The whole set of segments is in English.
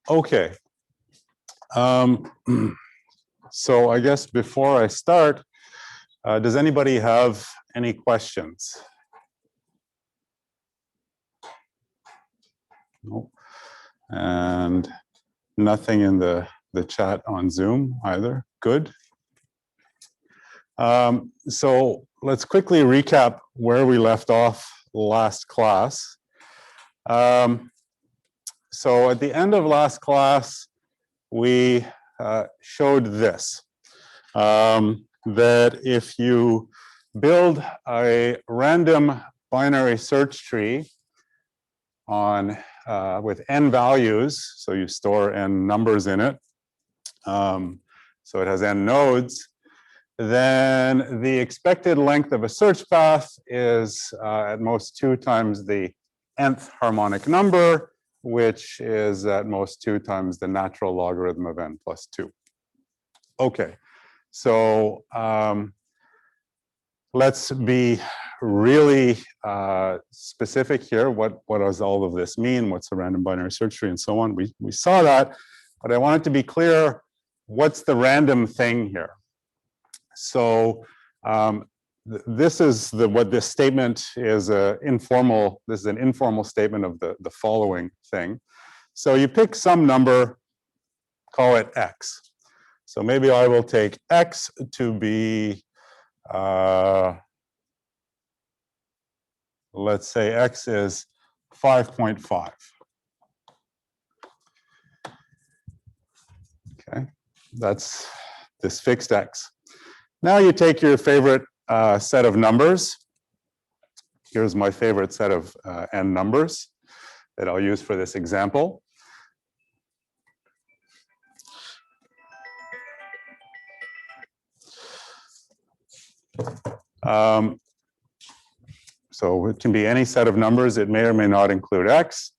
Okay. So I guess before I start, does anybody have any questions? No. And nothing in the chat on Zoom either. Good. So let's quickly recap where we left off last class. So at the end of last class, we showed this, that if you build a random binary search tree on with n values, so you store n numbers in it, so it has n nodes, then the expected length of a search path is at most 2 times the nth harmonic number, which is at most 2 times the natural logarithm of n plus 2. Okay, so let's be really specific here. What does all of this mean? What's a random binary search tree and so on? We saw that, but I wanted to be clear, what's the random thing here? So this is what this statement is informal. This is an informal statement of the following thing. So you pick some number, call it x. So maybe I will take x to be, let's say x is 5.5. Okay, that's this fixed x. Now you take your favorite set of numbers. Here's my favorite set of n numbers that I'll use for this example. So it can be any set of numbers. It may or may not include x.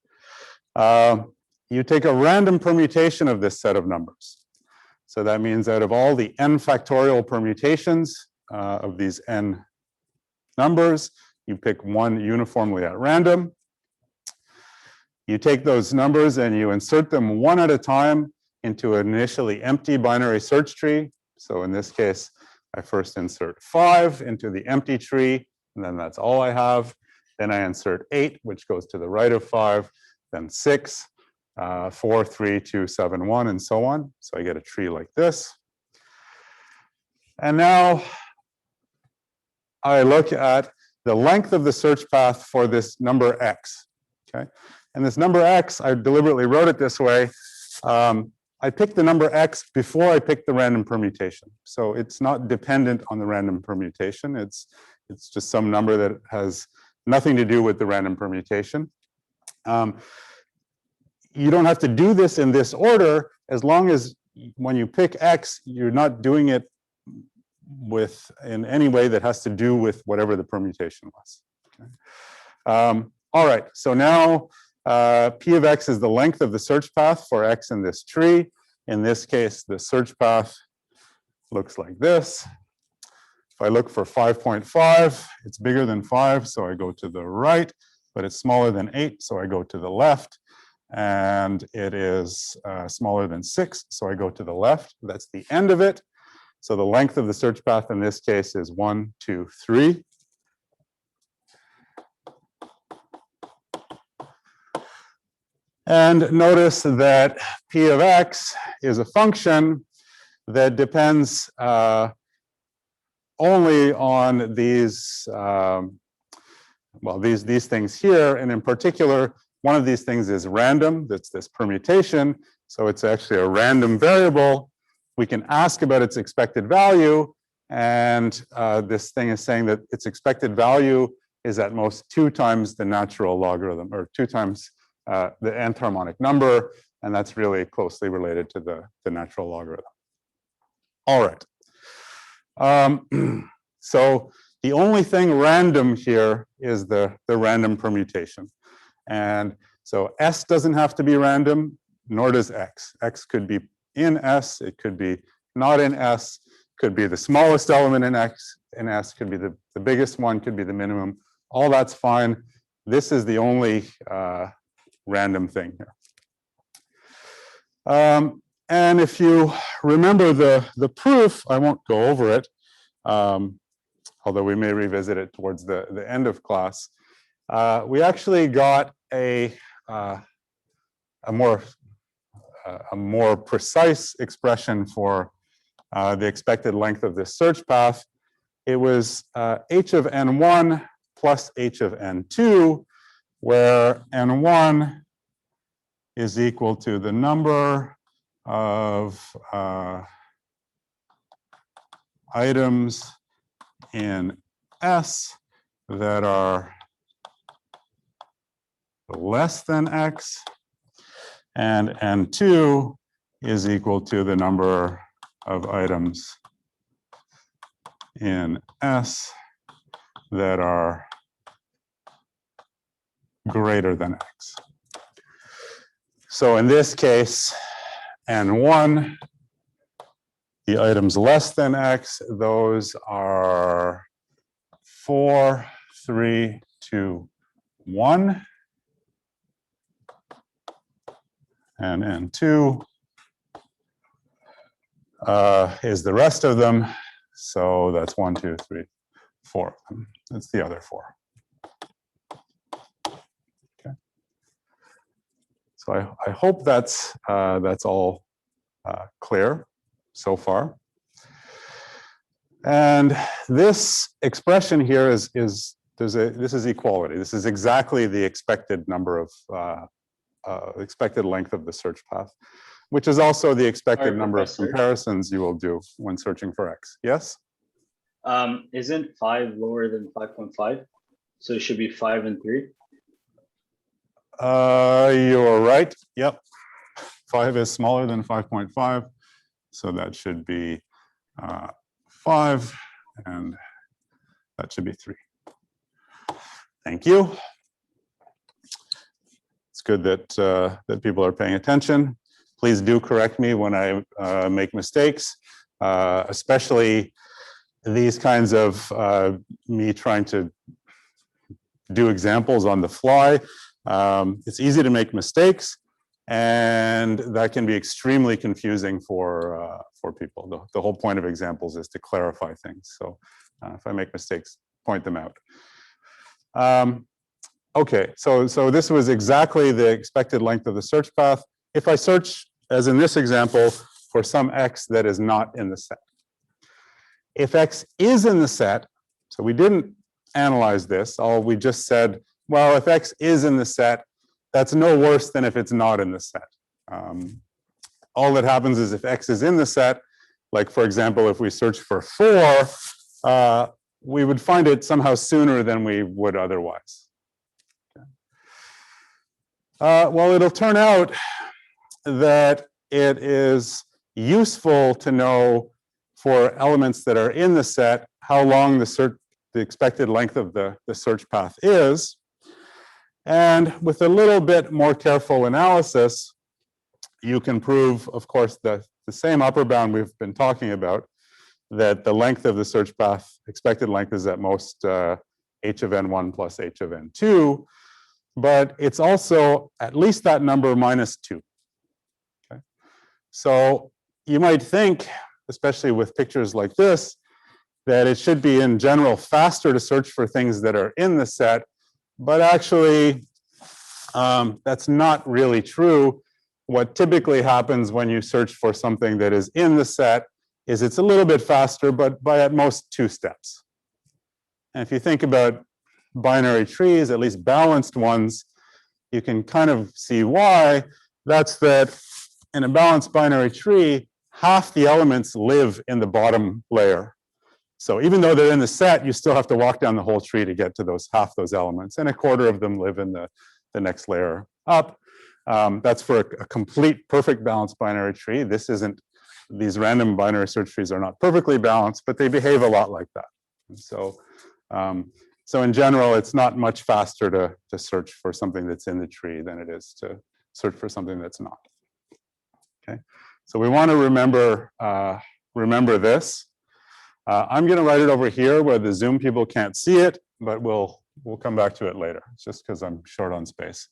You take a random permutation of this set of numbers. So that means out of all the n factorial permutations of these n numbers, you pick one uniformly at random. You take those numbers and you insert them one at a time into an initially empty binary search tree. So in this case, I first insert 5 into the empty tree, and then that's all I have. Then I insert 8, which goes to the right of 5, then 6, 4, 3, 2, 7, 1, and so on. So I get a tree like this. And now I look at the length of the search path for this number x. Okay, and this number x, I deliberately wrote it this way. I picked the number x before I picked the random permutation. So it's not dependent on the random permutation. It's just some number that has nothing to do with the random permutation. You don't have to do this in this order as long as when you pick x, you're not doing it in any way that has to do with whatever the permutation was. Okay. All right, so now P of x is the length of the search path for x in this tree. In this case, the search path looks like this. If I look for 5.5, it's bigger than 5, so I go to the right, but it's smaller than 8, so I go to the left. And it is smaller than 6, so I go to the left. That's the end of it. So the length of the search path in this case is 1, 2, 3. And notice that P of x is a function that depends only on these, these things here. And in particular, one of these things is random. That's this permutation. So it's actually a random variable. We can ask about its expected value. And this thing is saying that its expected value is at most 2 times the natural logarithm, or 2 times the nth harmonic number, and that's really closely related to the natural logarithm. All right. So the only thing random here is the random permutation. And so S doesn't have to be random, nor does X. X could be in S, it could be not in S, could be the smallest element in X, in S, could be the biggest one, could be the minimum. All that's fine. This is the only random thing here. And if you remember the proof, I won't go over it, although we may revisit it towards the end of class. We actually got a more precise expression for the expected length of this search path. It was h of n1 plus h of n2, where n1 is equal to the number of items in S that are less than X, and N2 is equal to the number of items in S that are greater than X. So in this case, N1, the items less than X, those are 4, 3, 2, 1. And N2 is the rest of them. So that's 1, 2, 3, 4 of them. That's the other 4. Okay. So I hope that's all clear so far. And this expression here is this is equality. This is exactly the expected number of expected length of the search path, which is also the expected number of comparisons you will do when searching for X. Yes? Isn't 5 lower than 5.5? So it should be 5 and 3? You're right. Yep. 5 is smaller than 5.5. So that should be 5, and that should be 3. Thank you. It's good that that people are paying attention. Please do correct me when I make mistakes, especially these kinds of me trying to do examples on the fly. It's easy to make mistakes, and that can be extremely confusing for people. The whole point of examples is to clarify things. So if I make mistakes, point them out. Okay, so this was exactly the expected length of the search path. If I search, as in this example, for some X that is not in the set. If X is in the set, so we didn't analyze this, we just said, well, if X is in the set, that's no worse than if it's not in the set. All that happens is if X is in the set, like for example, if we search for 4, we would find it somehow sooner than we would otherwise. Well, it'll turn out that it is useful to know for elements that are in the set how long the expected length of the search path is. And with a little bit more careful analysis, you can prove, of course, the same upper bound we've been talking about, that the length of the search path, expected length, is at most h of n1 plus h of n2, but it's also at least that number minus 2. Okay. So you might think, especially with pictures like this, that it should be in general faster to search for things that are in the set, but actually that's not really true. What typically happens when you search for something that is in the set is it's a little bit faster, but by at most 2 steps. And if you think about binary trees, at least balanced ones, you can kind of see why. That's that in a balanced binary tree, half the elements live in the bottom layer. So even though they're in the set, you still have to walk down the whole tree to get to half those elements, and a quarter of them live in the next layer up. That's for a complete perfect balanced binary tree. This isn't, these random binary search trees are not perfectly balanced, but they behave a lot like that. And so in general, it's not much faster to search for something that's in the tree than it is to search for something that's not. Okay, so we want to remember this. I'm going to write it over here where the Zoom people can't see it, but we'll come back to it later. It's just because I'm short on space.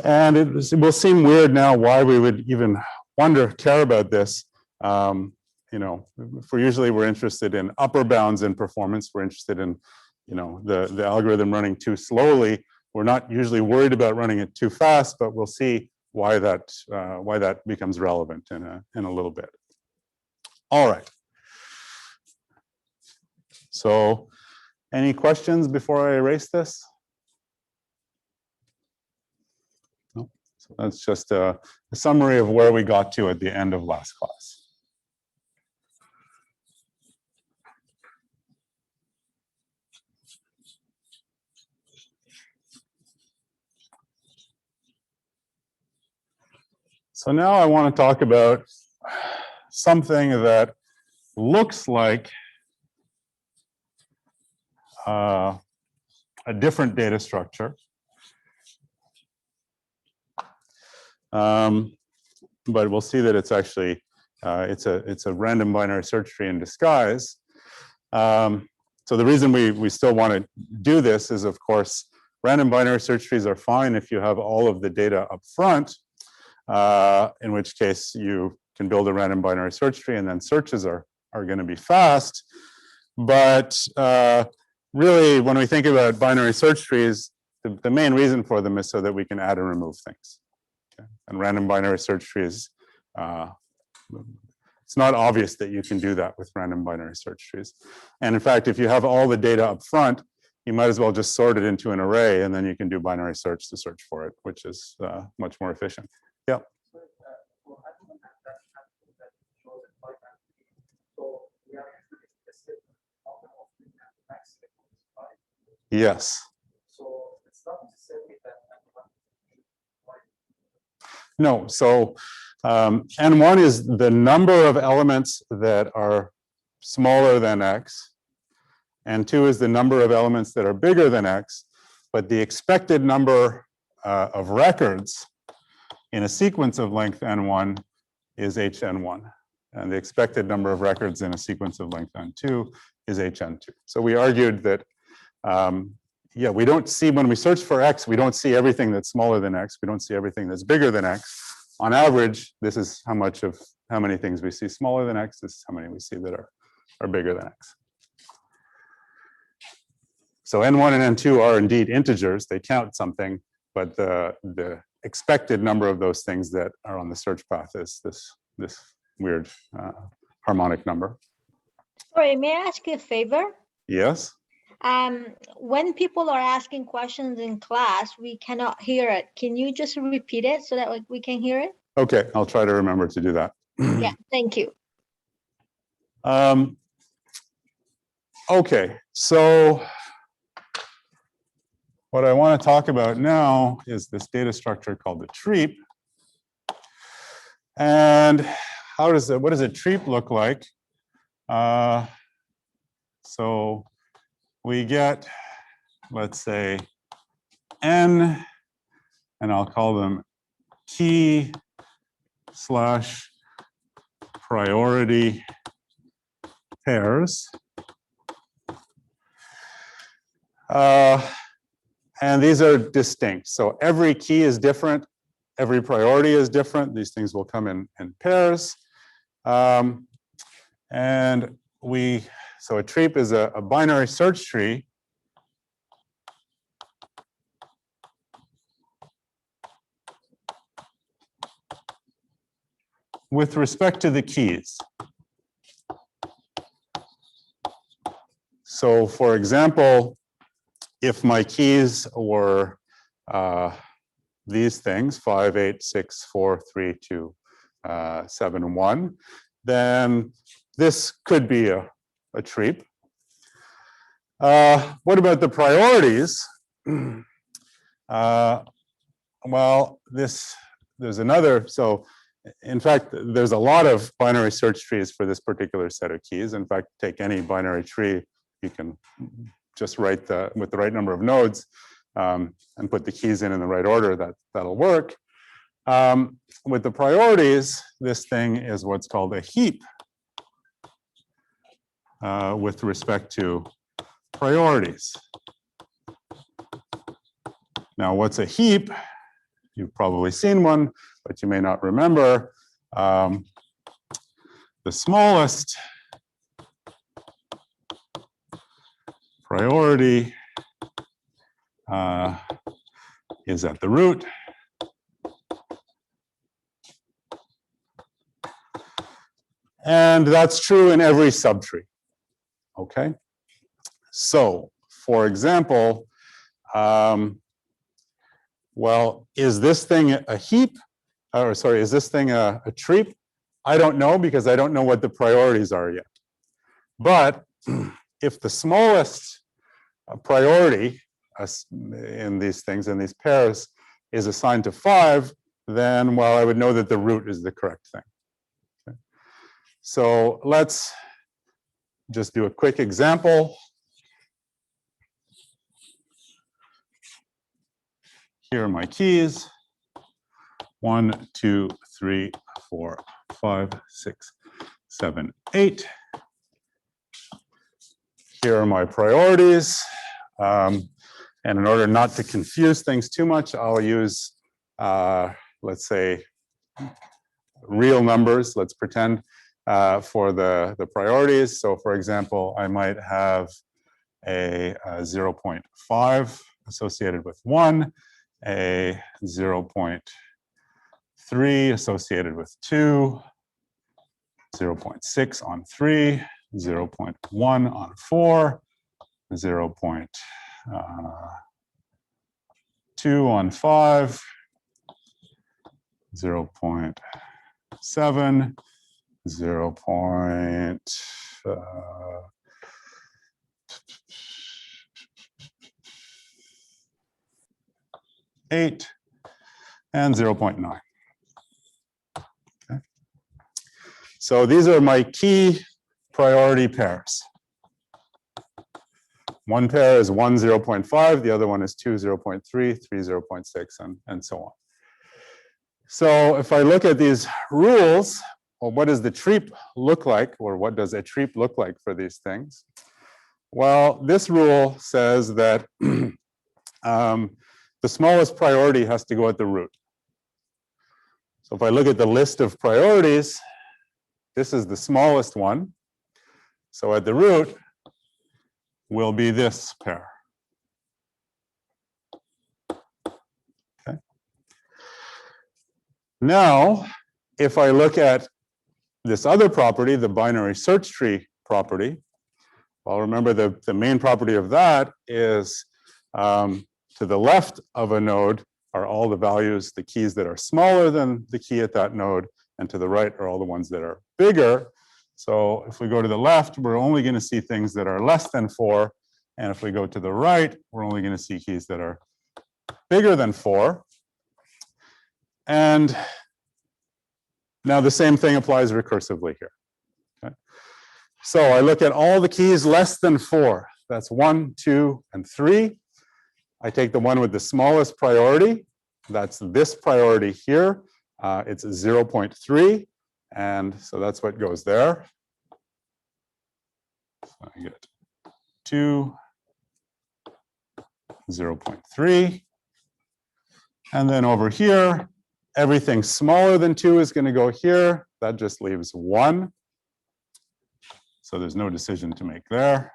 And it will seem weird now why we would even care about this. You know, we're interested in upper bounds in performance. We're interested in, you know, the algorithm running too slowly. We're not usually worried about running it too fast, but we'll see why that becomes relevant in a little bit. All right. So, any questions before I erase this? No. So that's just a summary of where we got to at the end of last class. So now I want to talk about something that looks like a different data structure. But we'll see that it's actually it's a random binary search tree in disguise. So the reason we still want to do this is, of course, random binary search trees are fine if you have all of the data up front, in which case you can build a random binary search tree and then searches are going to be fast. But really, when we think about binary search trees, the main reason for them is so that we can add and remove things. Okay? And random binary search trees, it's not obvious that you can do that with random binary search trees. And in fact, if you have all the data up front, you might as well just sort it into an array, and then you can do binary search to search for it, which is much more efficient. Yeah. Yes. No, so N1 is the number of elements that are smaller than X, and 2 is the number of elements that are bigger than X, but the expected number of records in a sequence of length N1 is HN1, and the expected number of records in a sequence of length N2 is HN2. So we argued that yeah, we don't see, when we search for X, we don't see everything that's smaller than X. We don't see everything that's bigger than X. On average, this is how many things we see smaller than X. This is how many we see that are bigger than X. So N1 and N2 are indeed integers. They count something, but the expected number of those things that are on the search path is this weird harmonic number. Sorry, may I ask you a favor? Yes. When people are asking questions in class, we cannot hear it. Can you just repeat it so that we can hear it? Okay, I'll try to remember to do that. Yeah, thank you. Okay, so what I want to talk about now is this data structure called the Treap. And what does a Treap look like? So we get, let's say, N, and I'll call them key / priority pairs. And these are distinct. So every key is different. Every priority is different. These things will come in pairs. And so a Treap is a binary search tree with respect to the keys. So for example, if my keys were these things, 5, 8, 6, 4, 3, 2, 7, 1, then this could be a Treap. What about the priorities? Well, there's another. So in fact, there's a lot of binary search trees for this particular set of keys. In fact, take any binary tree, you can just write with the right number of nodes and put the keys in the right order. That'll work. With the priorities, this thing is what's called a heap with respect to priorities. Now, what's a heap? you've probably seen one, but you may not remember. The smallest priority is at the root. And that's true in every subtree. Okay. So, for example, well, is this thing a heap? Or sorry, is this thing a treap? I don't know because I don't know what the priorities are yet. But if the smallest priority in these things, in these pairs, is assigned to 5, then, well, I would know that the root is the correct thing. Okay. So let's just do a quick example. Here are my keys. 1, 2, 3, 4, 5, 6, 7, 8. Here are my priorities. And in order not to confuse things too much, I'll use, let's say, real numbers. Let's pretend for the priorities. So for example, I might have a 0.5 associated with 1, a 0.3 associated with 2, 0.6 on 3, 0.1 on 4, 0.2 on 5, 0.7, 0.8, and 0.9. Okay. So these are my key priority pairs. One pair is 1, 0.5, the other one is 2, 0.3, 3, 0.6, and so on. So if I look at these rules, well, what does the treap look like, or what does a treap look like for these things? Well, this rule says that the smallest priority has to go at the root. So if I look at the list of priorities, this is the smallest one. So at the root will be this pair. Okay. Now, if I look at this other property, the binary search tree property, well, remember the main property of that is to the left of a node are all the values, the keys that are smaller than the key at that node, and to the right are all the ones that are bigger. So if we go to the left, we're only going to see things that are less than 4. And if we go to the right, we're only going to see keys that are bigger than 4. And now the same thing applies recursively here. Okay. So I look at all the keys less than 4. That's 1, 2, and 3. I take the one with the smallest priority. That's this priority here. It's 0.3. And so that's what goes there. So I get 2, 0.3. And then over here, everything smaller than 2 is going to go here. That just leaves 1. So there's no decision to make there.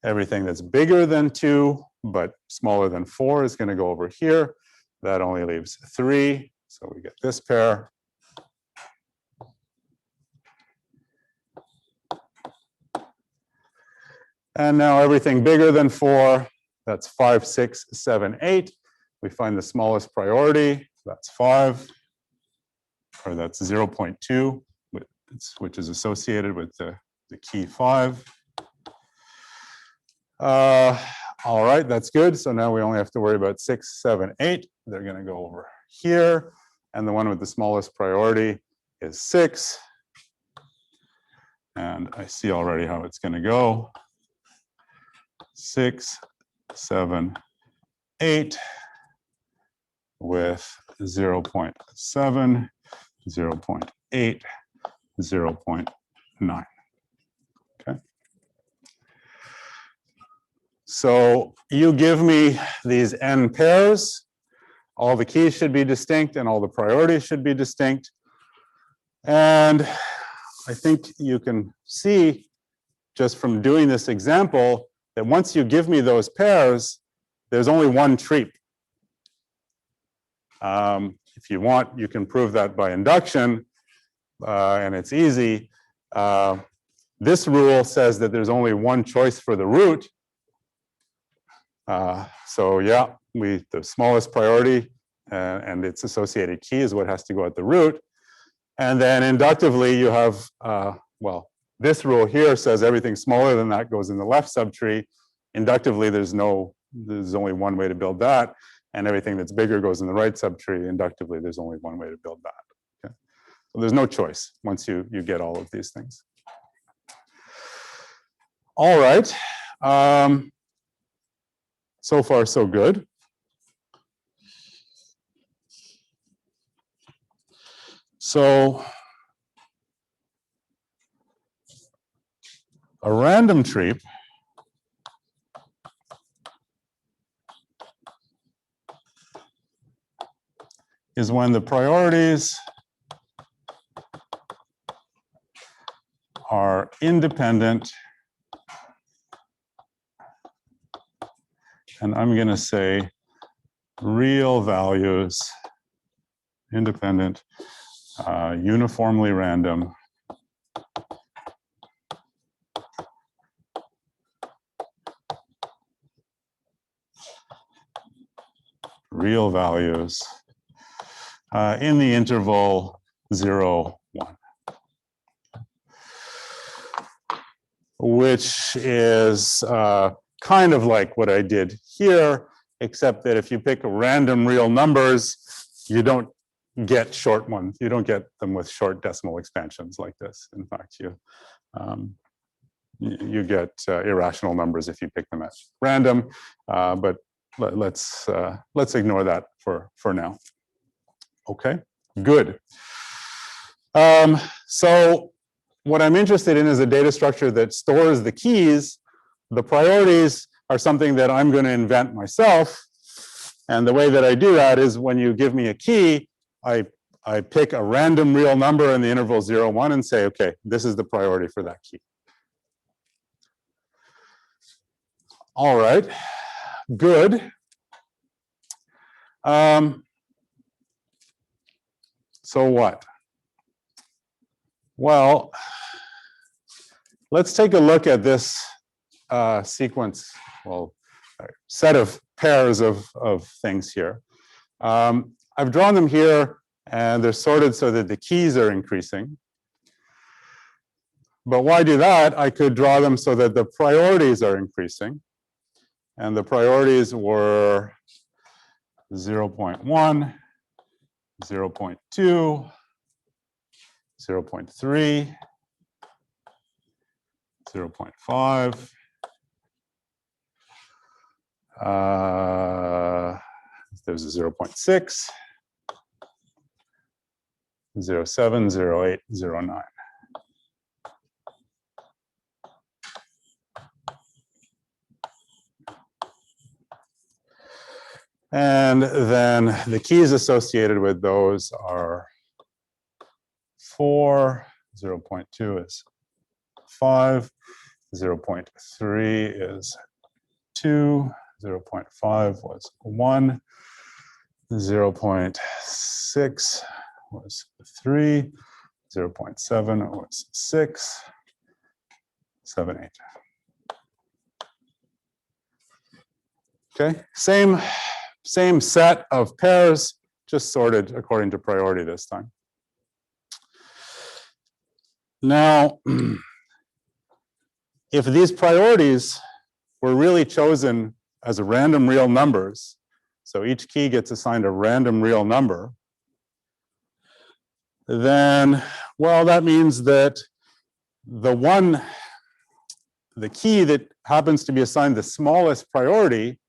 Everything that's bigger than 2, but smaller than 4 is going to go over here. That only leaves 3. So we get this pair. And now everything bigger than 4, that's 5, 6, 7, 8. We find the smallest priority, that's 5, or that's 0.2, which is associated with the key 5. All right, that's good. So now we only have to worry about 6, 7, 8. They're going to go over here. And the one with the smallest priority is 6. And I see already how it's going to go. 6, 7, 8 with 0.7, 0.8, 0.9. Okay. So you give me these n pairs, all the keys should be distinct and all the priorities should be distinct. And I think you can see just from doing this example that once you give me those pairs, there's only one treap. If you want, you can prove that by induction, and it's easy. This rule says that there's only one choice for the root. So yeah, the smallest priority and its associated key is what has to go at the root. And then inductively, you have, well, this rule here says everything smaller than that goes in the left subtree. Inductively, there's only one way to build that. And everything that's bigger goes in the right subtree. Inductively, there's only one way to build that. Okay? So there's no choice once you get all of these things. All right. So far, so good. So a random treap is when the priorities are independent, and I'm going to say real values, independent, uniformly random, real values in the interval 0, 1, which is kind of like what I did here, except that if you pick random real numbers, you don't get short ones. You don't get them with short decimal expansions like this. In fact, you get irrational numbers if you pick them at random, but let's ignore that for now. Okay, good. So what I'm interested in is a data structure that stores the keys. The priorities are something that I'm going to invent myself. And the way that I do that is when you give me a key, I pick a random real number in the interval 0, 1 and say, okay, this is the priority for that key. All right, good. So what? Well, let's take a look at this sequence, well, set of pairs of things here. I've drawn them here, and they're sorted so that the keys are increasing. But why do that? I could draw them so that the priorities are increasing. And the priorities were 0.1, 0.2, 0.3, 0.5. There's a 0.6, 0.7, 0.8, 0.9. And then the keys associated with those are 4, 0.2 is 5, 0.3 is 2, 0.5 was 1, 0.6 was 3, 0.7 was 6, 7, 8. Okay, same set of pairs, just sorted according to priority this time. Now, if these priorities were really chosen as random real numbers, so each key gets assigned a random real number, then, well, that means that the key that happens to be assigned the smallest priority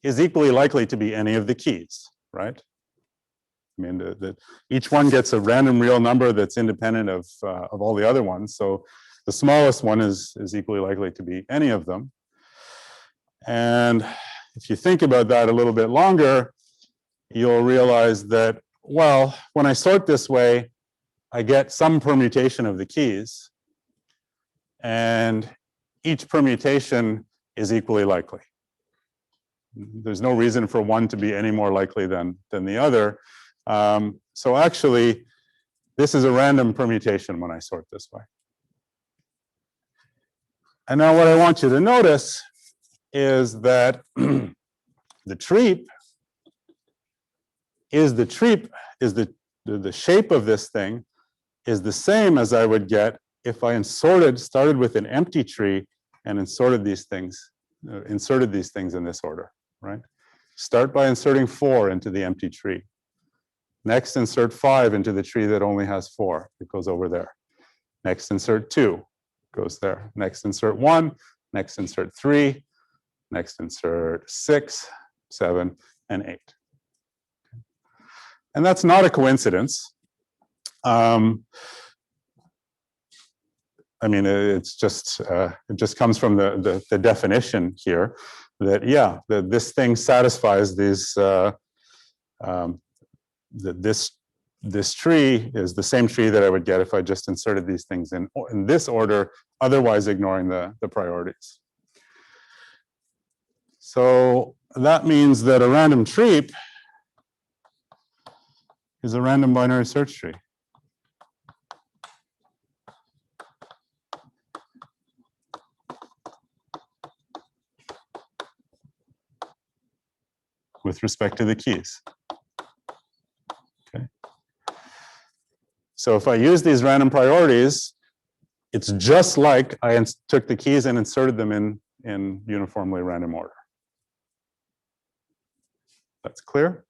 is equally likely to be any of the keys, right? I mean, each one gets a random real number that's independent of all the other ones. So the smallest one is equally likely to be any of them. And if you think about that a little bit longer, you'll realize that, well, when I sort this way, I get some permutation of the keys, and each permutation is equally likely. There's no reason for one to be any more likely than the other. So actually, this is a random permutation when I sort this way. And now what I want you to notice is that the treep is the shape of this thing is the same as I would get if I started with an empty tree and inserted these things in this order, right? Start by inserting 4 into the empty tree. Next, insert 5 into the tree that only has 4. It goes over there. Next, insert 2, goes there. Next, insert 1. Next, insert 3. Next, insert 6, 7, and 8. And that's not a coincidence. I mean, it just comes from the definition here that, yeah, this thing satisfies these, this tree is the same tree that I would get if I just inserted these things in this order, otherwise ignoring the priorities. So that means that a random treep is a random binary search tree. With respect to the keys. Okay. So if I use these random priorities, it's just like I took the keys and inserted them in uniformly random order. That's clear?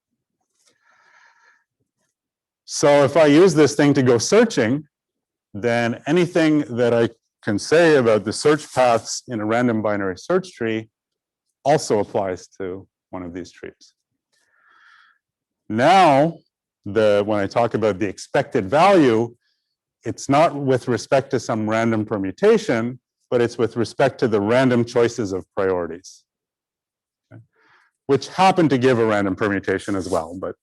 So if I use this thing to go searching, then anything that I can say about the search paths in a random binary search tree also applies to one of these trees. Now, when I talk about the expected value, it's not with respect to some random permutation, but it's with respect to the random choices of priorities, okay, which happen to give a random permutation as well. But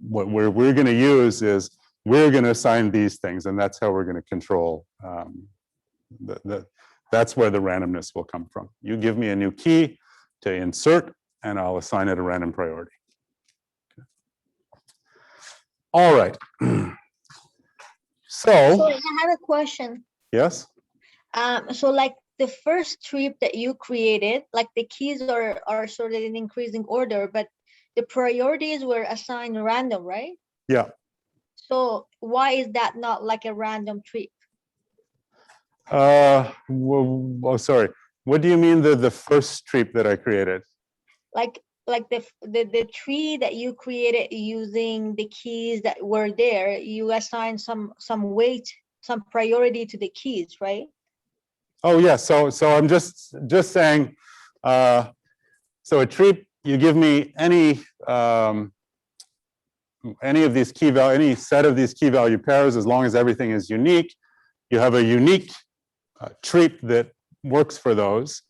what we're going to use is we're going to assign these things, and that's how we're going to control. That's where the randomness will come from. You give me a new key to insert, and I'll assign it a random priority. Okay. All right. So So I have a question. yes. So like the first trip that you created, like the keys are sorted in increasing order, but the priorities were assigned random, right? Yeah. So why is that not like a random trip? Oh, sorry. What do you mean the first tree that I created? Like the tree that you created using the keys that were there, you assign some weight, some priority to the keys, right? Oh yeah. So I'm just saying. So a tree, you give me any of these key value, any set of these key value pairs, as long as everything is unique, you have a unique tree that works for those.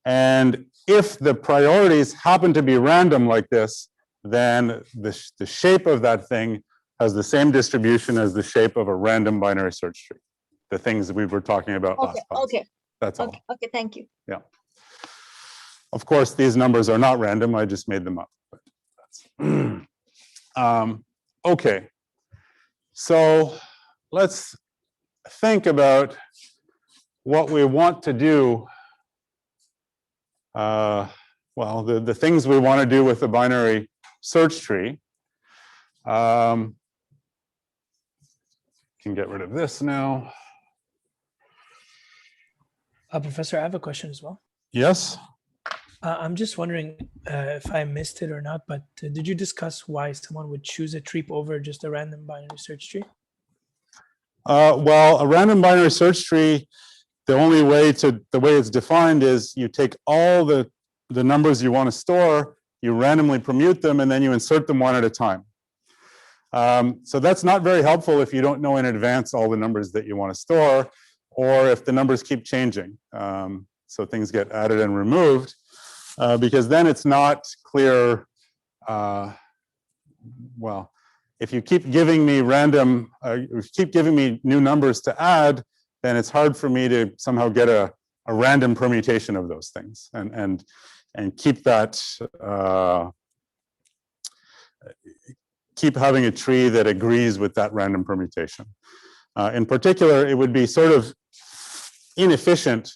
And if the priorities happen to be random like this, then the shape of that thing has the same distribution as the shape of a random binary search tree. The things that we were talking about last class. Okay. That's all. Okay, thank you. Yeah. Of course, these numbers are not random. I just made them up. But that's okay. So let's think about what we want to do. Well, the things we want to do with the binary search tree. Can get rid of this now. Professor, I have a question as well. Yes. I'm just wondering if I missed it or not, but did you discuss why someone would choose a tree over just a random binary search tree? Well, a random binary search tree, the way it's defined is you take all the numbers you want to store, you randomly permute them, and then you insert them one at a time. So that's not very helpful if you don't know in advance all the numbers that you want to store, or if the numbers keep changing. So things get added and removed, because then it's not clear. Well, if you keep giving me random, if you keep giving me new numbers to add, then it's hard for me to somehow get a random permutation of those things and keep that, keep having a tree that agrees with that random permutation. In particular, it would be sort of inefficient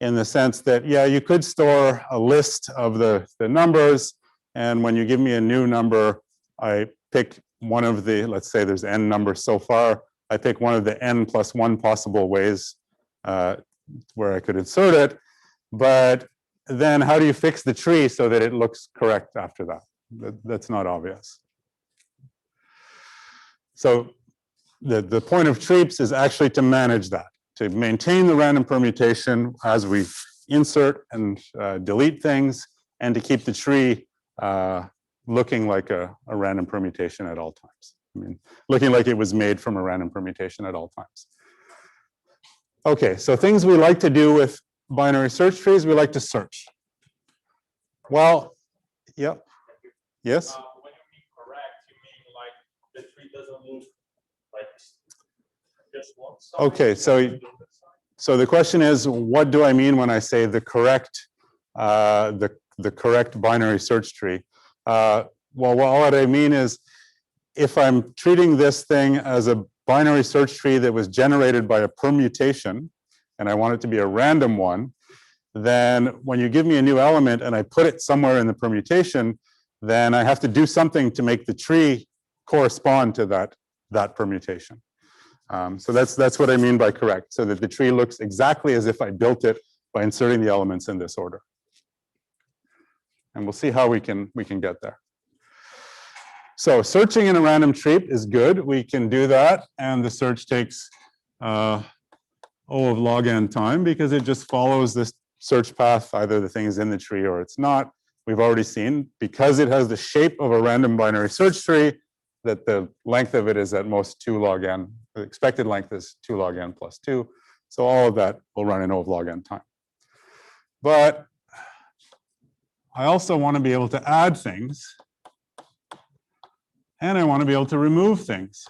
in the sense that, yeah, you could store a list of the numbers, and when you give me a new number, I pick one of the, let's say there's n numbers so far, I pick one of the n plus 1 possible ways where I could insert it. But then how do you fix the tree so that it looks correct after that? That's not obvious. So the point of Treaps is actually to manage that, to maintain the random permutation as we insert and delete things, and to keep the tree looking like a random permutation at all times. I mean, looking like it was made from a random permutation at all times. Okay, so things we like to do with binary search trees, we like to search. Well, yep, yes? When you mean correct, you mean like the tree doesn't move like just one side? Okay, so the question is, what do I mean when I say the correct correct binary search tree? Well, what I mean is, if I'm treating this thing as a binary search tree that was generated by a permutation, and I want it to be a random one, then when you give me a new element and I put it somewhere in the permutation, then I have to do something to make the tree correspond to that permutation. So that's what I mean by correct, so that the tree looks exactly as if I built it by inserting the elements in this order. And we'll see how we can get there. So searching in a random tree is good. We can do that, and the search takes O of log n time, because it just follows this search path. Either the thing is in the tree or it's not. We've already seen, because it has the shape of a random binary search tree, that the length of it is at most 2 log n. The expected length is 2 log n plus 2. So all of that will run in O of log n time. But I also want to be able to add things, and I want to be able to remove things.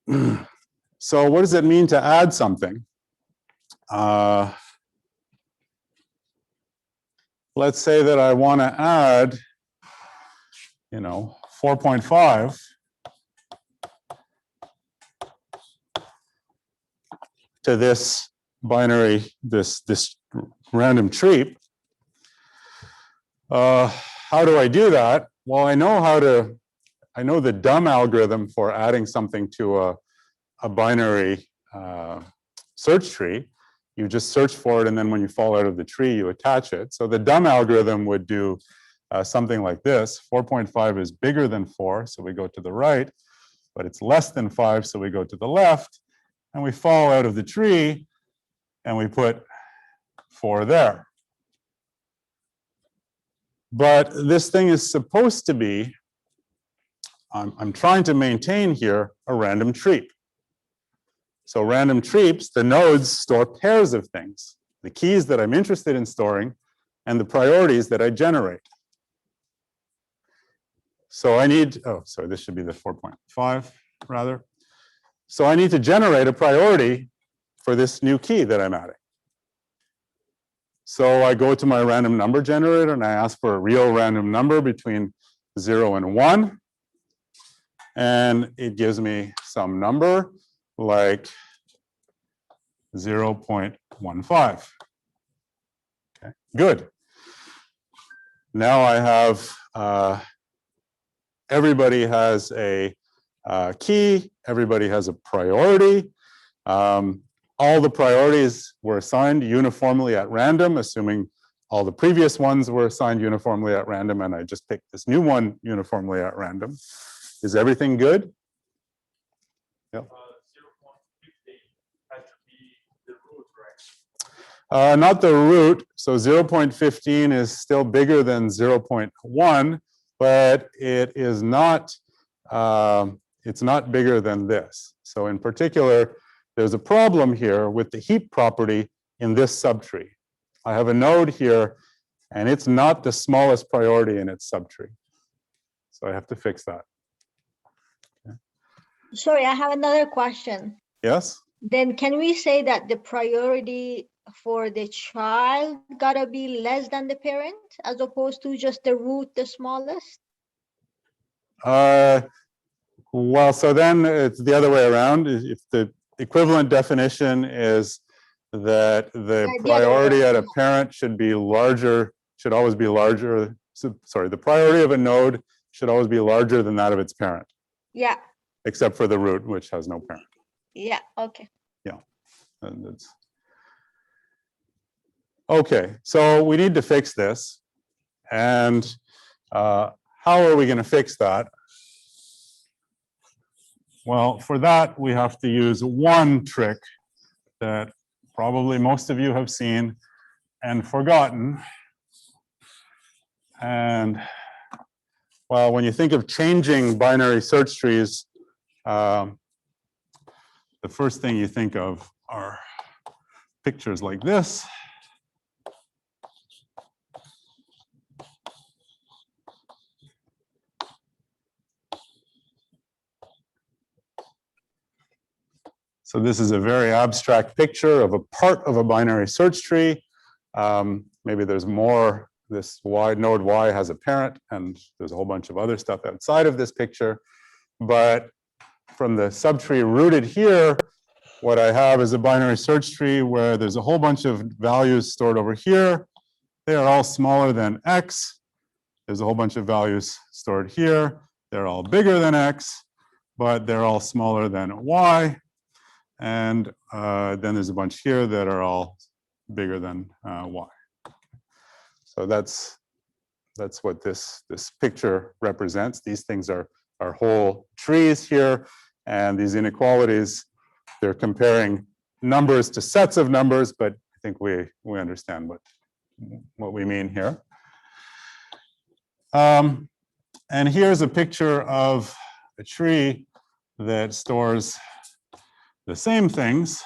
Okay. So what does it mean to add something? Let's say that I want to add, 4.5 to this binary, this random tree. How do I do that? Well, I know the dumb algorithm for adding something to a binary search tree. You just search for it, and then when you fall out of the tree, you attach it. So the dumb algorithm would do something like this. 4.5 is bigger than 4, so we go to the right, but it's less than 5, so we go to the left, and we fall out of the tree, and we put 4 there. But this thing is supposed to be, I'm trying to maintain here a random tree. So random trees, the nodes store pairs of things, the keys that I'm interested in storing, and the priorities that I generate. So I need, sorry, this should be the 4.5 rather. So I need to generate a priority for this new key that I'm adding. So I go to my random number generator and I ask for a real random number between 0 and 1. And it gives me some number like 0.15. Okay, good. Now I have, everybody has a key, everybody has a priority. All the priorities were assigned uniformly at random, assuming all the previous ones were assigned uniformly at random, and I just picked this new one uniformly at random. Is everything good? Yep. 0.50 has to be the root, right? Not the root. So 0.15 is still bigger than 0.1, but it is not. It's not bigger than this. So in particular, there's a problem here with the heap property in this subtree. I have a node here, and it's not the smallest priority in its subtree. So I have to fix that. Sorry, I have another question. Yes? Then can we say that the priority for the child gotta be less than the parent as opposed to just the root, the smallest? Well, so then it's the other way around. If the equivalent definition is that the Yeah, the other way priority at a around. parent should be larger, should always be larger. Sorry, the priority of a node should always be larger than that of its parent, Yeah, except for the root, which has no parent. yeah, okay. And it's okay, so we need to fix this. And how are we going to fix that? Well, for that, we have to use one trick that probably most of you have seen and forgotten. And well, when you think of changing binary search trees, the first thing you think of are pictures like this. So this is a very abstract picture of a part of a binary search tree. Maybe there's more. This node Y has a parent, and there's a whole bunch of other stuff outside of this picture. But from the subtree rooted here, what I have is a binary search tree where there's a whole bunch of values stored over here. They are all smaller than X. There's a whole bunch of values stored here. They're all bigger than X, but they're all smaller than Y. And then there's a bunch here that are all bigger than Y. So that's what this picture represents. These things are whole trees here, and these inequalities, they're comparing numbers to sets of numbers, but I think we understand what we mean here. And here's a picture of a tree that stores the same things,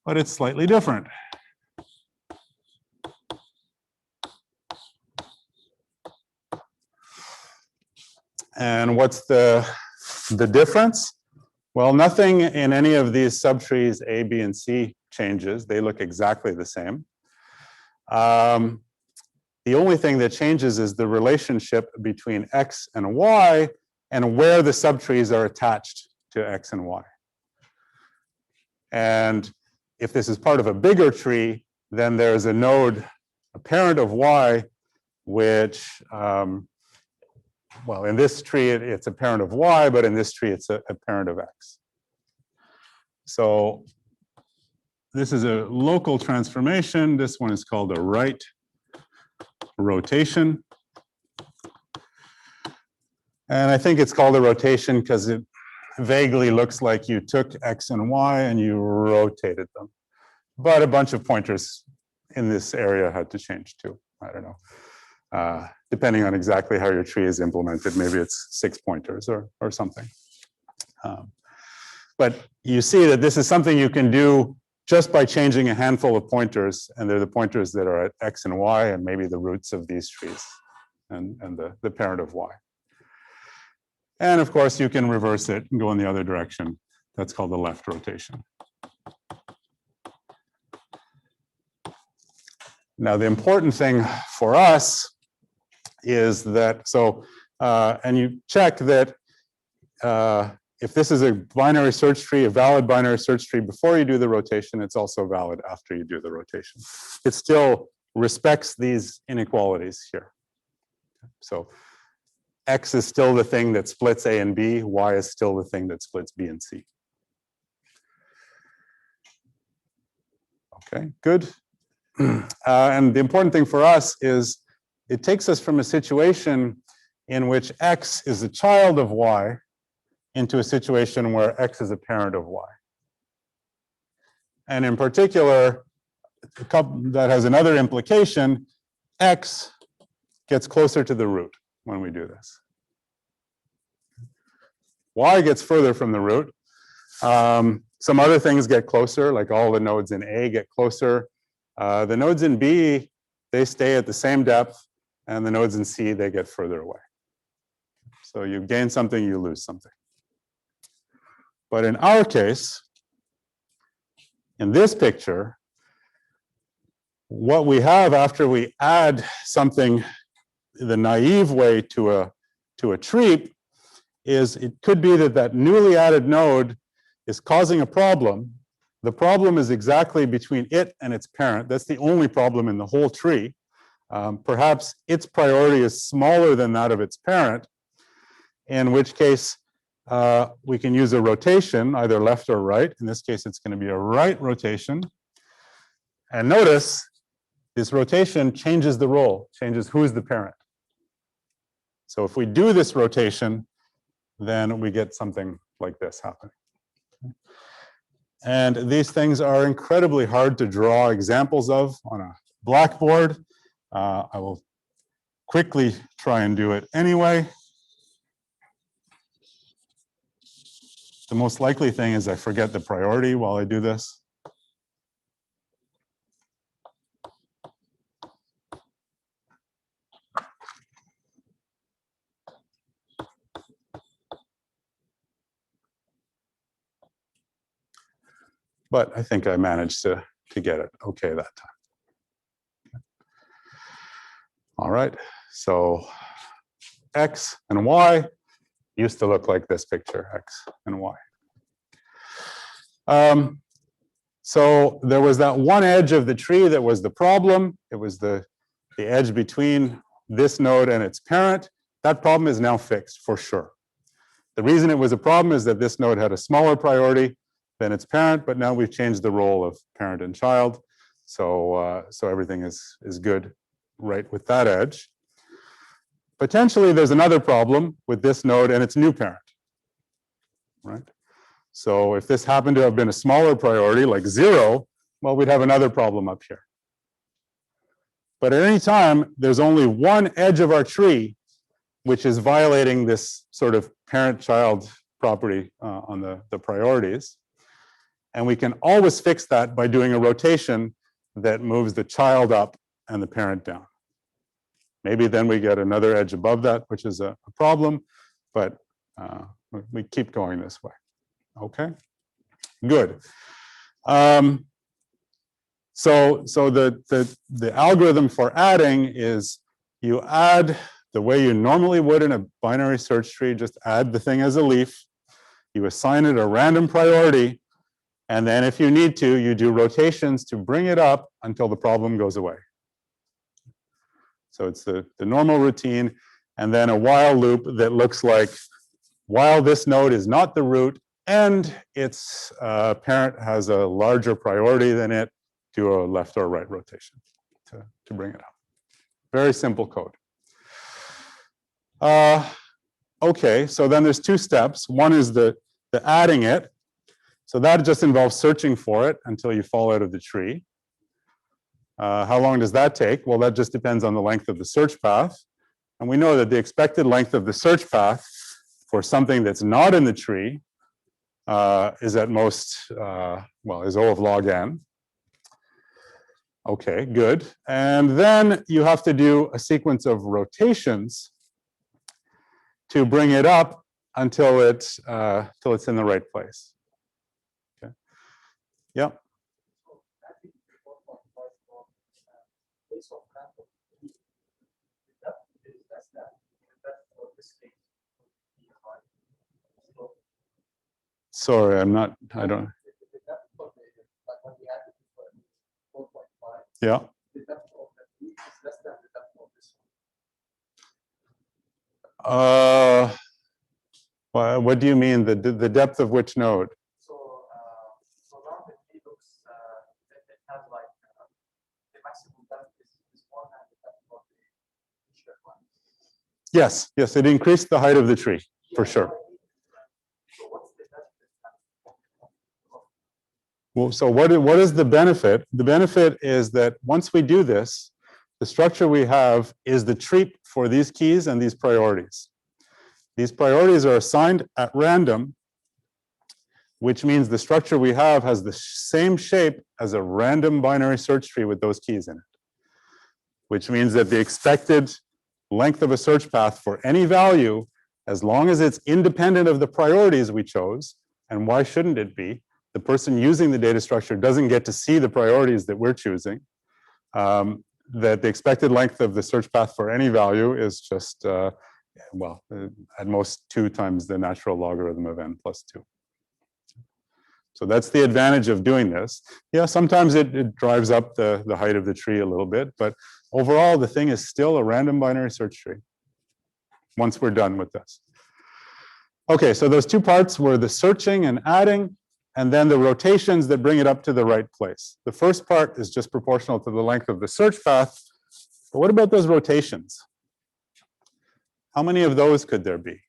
but it's slightly different. And what's the difference? Well, nothing in any of these subtrees A, B, and C changes. They look exactly the same. The only thing that changes is the relationship between X and Y and where the subtrees are attached to X and Y. And if this is part of a bigger tree, then there's a node, a parent of Y, which, well, in this tree, it's a parent of Y, but in this tree, it's a parent of X. So this is a local transformation. This one is called a right rotation. And I think it's called a rotation because it vaguely looks like you took X and Y and you rotated them. But a bunch of pointers in this area had to change too. I don't know. Depending on exactly how your tree is implemented, maybe it's 6 pointers or something. But you see that this is something you can do just by changing a handful of pointers, and they're the pointers that are at X and Y and maybe the roots of these trees and the parent of Y. And of course, you can reverse it and go in the other direction. That's called the left rotation. Now, the important thing for us is that, and you check that if this is a binary search tree, a valid binary search tree before you do the rotation, it's also valid after you do the rotation. It still respects these inequalities here. So X is still the thing that splits A and B, Y is still the thing that splits B and C. Okay, good. And the important thing for us is it takes us from a situation in which X is a child of Y into a situation where X is a parent of Y. And in particular, that has another implication. X gets closer to the root when we do this. Y gets further from the root. Some other things get closer, like all the nodes in A get closer. The nodes in B, they stay at the same depth, and the nodes in C, they get further away. So you gain something, you lose something. But in our case, in this picture, what we have after we add something the naive way to a Treap is it could be that that newly added node is causing a problem. The problem is exactly between it and its parent. That's the only problem in the whole tree. Perhaps its priority is smaller than that of its parent, in which case we can use a rotation, either left or right. In this case, it's going to be a right rotation. And notice this rotation changes the role, changes who's the parent. So if we do this rotation, then we get something like this happening. And these things are incredibly hard to draw examples of on a blackboard. I will quickly try and do it anyway. The most likely thing is I forget the priority while I do this. But I think I managed to get it okay that time. All right, so X and Y used to look like this picture, X and Y. So there was that one edge of the tree that was the problem. It was the edge between this node and its parent. That problem is now fixed for sure. The reason it was a problem is that this node had a smaller priority than its parent, but now we've changed the role of parent and child. So, so everything is good right with that edge. Potentially, there's another problem with this node and its new parent, right? So if this happened to have been a smaller priority, like 0, well, we'd have another problem up here. But at any time, there's only one edge of our tree which is violating this sort of parent-child property on the priorities. And we can always fix that by doing a rotation that moves the child up and the parent down. Maybe then we get another edge above that, which is a problem, but we keep going this way. Okay, good. So the algorithm for adding is you add the way you normally would in a binary search tree, just add the thing as a leaf. You assign it a random priority, and then if you need to, you do rotations to bring it up until the problem goes away. So it's the normal routine, and then a while loop that looks like while this node is not the root and its parent has a larger priority than it, do a left or right rotation to bring it up. Very simple code. Okay, so then there's two steps. One is the adding it. So that just involves searching for it until you fall out of the tree. How long does that take? Well, that just depends on the length of the search path. And we know that the expected length of the search path for something that's not in the tree is at most, well, is O of log n. Okay, good. And then you have to do a sequence of rotations to bring it up until it's in the right place. Okay. Yep. Sorry, I'm not, I don't. Yeah. What do you mean? The depth of which node? So now the tree looks, it has like the maximum depth is 1 and the depth of the initial one. Yes, yes, it increased the height of the tree, for sure. So what's the depth? Well, so what is the benefit? The benefit is that once we do this, the structure we have is the treat for these keys and these priorities. These priorities are assigned at random, which means the structure we have has the same shape as a random binary search tree with those keys in it, which means that the expected length of a search path for any value, as long as it's independent of the priorities we chose, and why shouldn't it be? The person using the data structure doesn't get to see the priorities that we're choosing. That the expected length of the search path for any value is just, well, at most 2 times the natural logarithm of n plus 2. So that's the advantage of doing this. Yeah, sometimes it drives up the height of the tree a little bit, but overall the thing is still a random binary search tree once we're done with this. Okay, so those 2 parts were the searching and adding, and then the rotations that bring it up to the right place. The first part is just proportional to the length of the search path. But what about those rotations? How many of those could there be?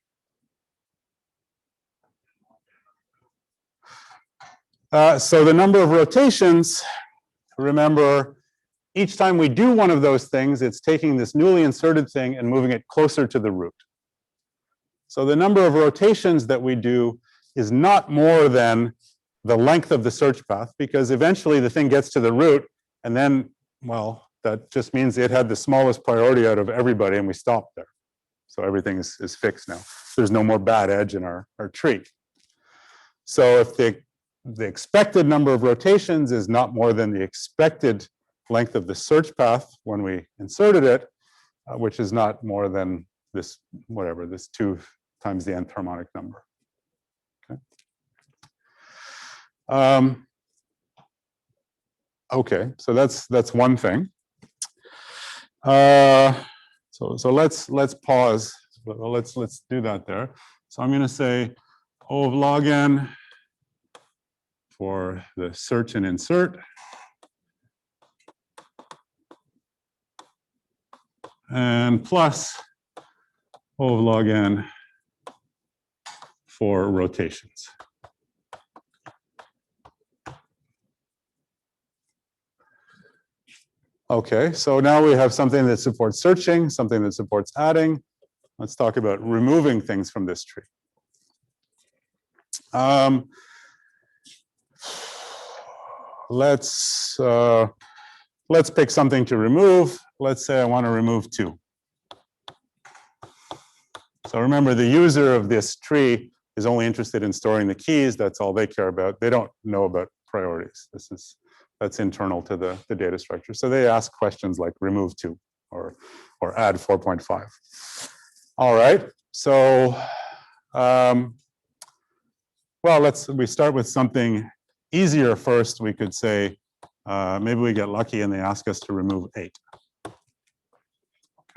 So the number of rotations, remember, each time we do one of those things, it's taking this newly inserted thing and moving it closer to the root. So the number of rotations that we do is not more than the length of the search path, because eventually the thing gets to the root, and then, well, that just means it had the smallest priority out of everybody, and we stopped there. So everything is fixed now. There's no more bad edge in our tree. So if the expected number of rotations is not more than the expected length of the search path when we inserted it, which is not more than this, whatever, this 2 times the nth harmonic number. Okay. Okay, so that's one thing. So let's pause. Let's do that there. So I'm going to say O of log n for the search and insert, and plus O of log n for rotations. Okay, so now we have something that supports searching, something that supports adding. Let's talk about removing things from this tree. Let's pick something to remove. Let's say I want to remove 2. So remember, the user of this tree is only interested in storing the keys. That's all they care about. They don't know about priorities. That's internal to the data structure. So they ask questions like remove 2 or add 4.5. All right. So well, we start with something easier first. We could say maybe we get lucky and they ask us to remove 8.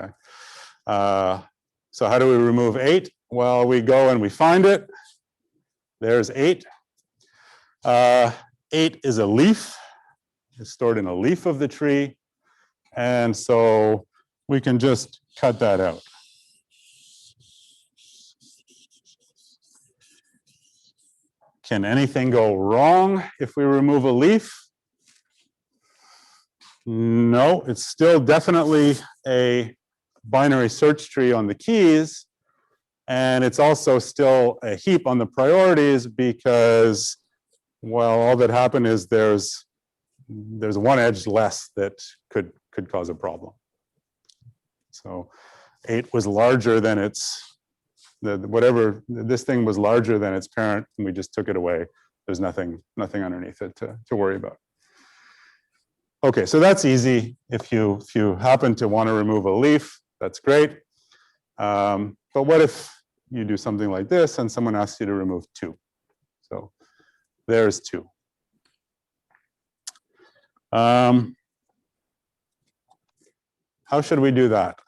Okay. So how do we remove 8? Well, we go and we find it. There's 8. 8 is a leaf. It's stored in a leaf of the tree. And so we can just cut that out. Can anything go wrong if we remove a leaf? No, it's still definitely a binary search tree on the keys. And it's also still a heap on the priorities because, well, all that happened is there's one edge less that could cause a problem. So 8 was larger than this thing was larger than its parent, and we just took it away. There's nothing underneath it to worry about. Okay, so that's easy. If you happen to want to remove a leaf, that's great. But what if you do something like this and someone asks you to remove 2? So there's 2. How should we do that?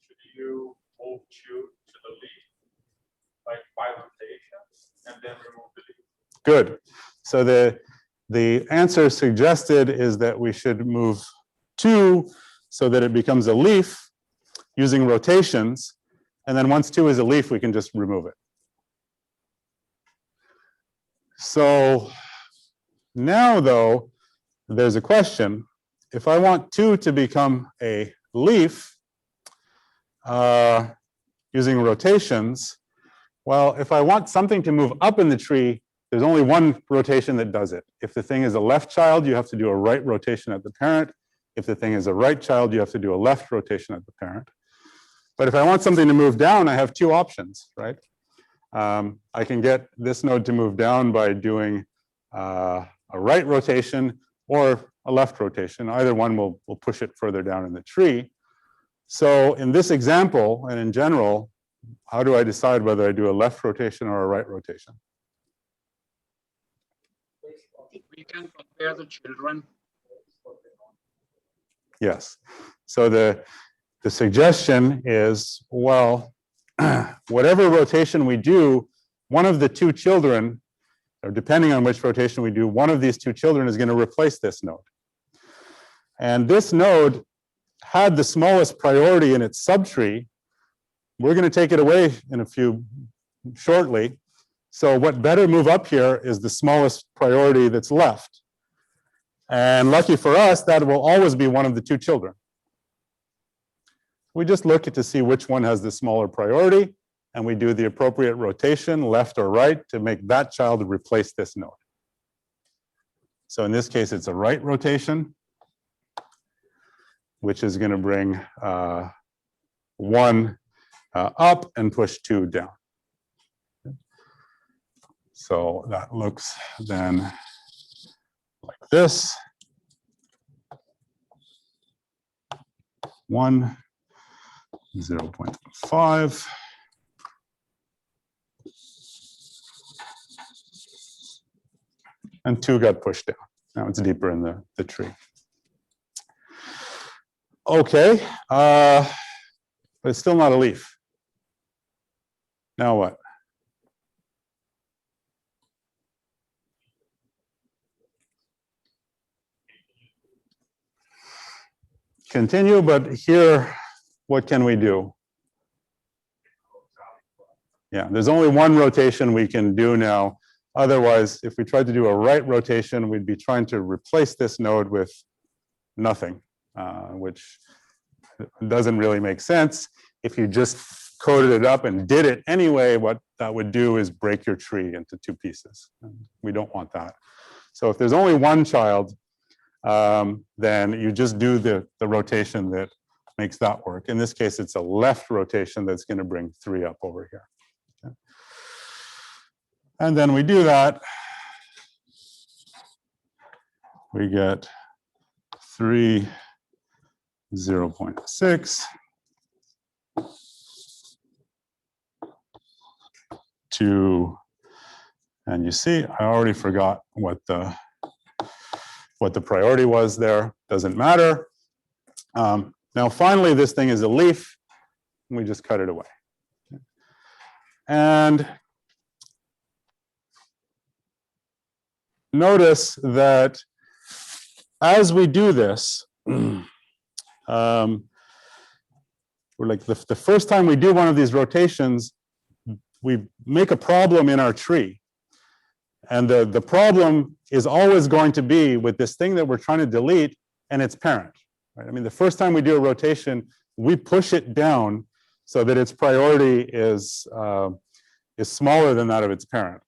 Should you move 2 to the leaf, like by rotation, and then remove the leaf? Good. So the answer suggested is that we should move 2 so that it becomes a leaf using rotations. And then once 2 is a leaf, we can just remove it. So now, though, there's a question. If I want 2 to become a leaf using rotations, Well, if I want something to move up in the tree, there's only one rotation that does it. If the thing is a left child, you have to do a right rotation at the parent. If the thing is a right child, you have to do a left rotation at the parent. But if I want something to move down, I have two options, right? I can get this node to move down by doing a right rotation or a left rotation. Either one will push it further down in the tree. So in this example, and in general, how do I decide whether I do a left rotation or a right rotation? We can compare the children. Yes. So the suggestion is, well, whatever rotation we do, one of the two children, or depending on which rotation we do, one of these two children is going to replace this node. And this node had the smallest priority in its subtree. We're going to take it away in a few shortly. So what better move up here is the smallest priority that's left. And lucky for us, that will always be one of the two children. We just look at to see which one has the smaller priority, and we do the appropriate rotation, left or right, to make that child replace this node. So in this case, it's a right rotation, which is going to bring 1 up and push 2 down. So that looks then like this. 1, 0.5. And 2 got pushed down. Now it's deeper in the tree. Okay, but it's still not a leaf. Now what? Continue, but here, what can we do? Yeah, there's only one rotation we can do now. Otherwise, if we tried to do a right rotation, we'd be trying to replace this node with nothing, which doesn't really make sense. If you just coded it up and did it anyway, what that would do is break your tree into 2 pieces. We don't want that. So if there's only one child, then you just do the rotation that makes that work. In this case, it's a left rotation that's going to bring 3 up over here. Okay. And then we do that. We get 3, 0.6, 2, and you see, I already forgot what the priority was there. Doesn't matter. Now, finally, this thing is a leaf. We just cut it away. And notice that as we do this, we're like the first time we do one of these rotations, we make a problem in our tree. And the problem is always going to be with this thing that we're trying to delete and its parent. Right? I mean, the first time we do a rotation, we push it down so that its priority is smaller than that of its parent.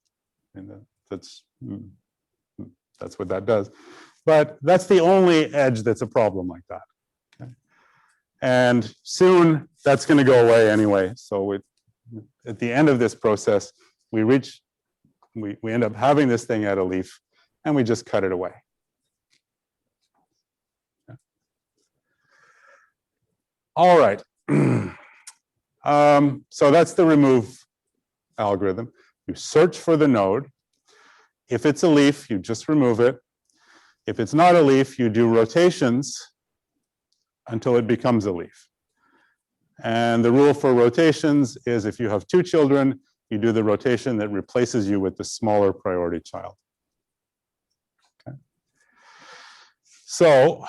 And that's what that does. But that's the only edge that's a problem like that. Okay? And soon that's going to go away anyway. So at the end of this process, we end up having this thing at a leaf, and we just cut it away. Okay. All right. So that's the remove algorithm. You search for the node. If it's a leaf, you just remove it. If it's not a leaf, you do rotations until it becomes a leaf. And the rule for rotations is if you have 2 children, you do the rotation that replaces you with the smaller priority child. Okay. So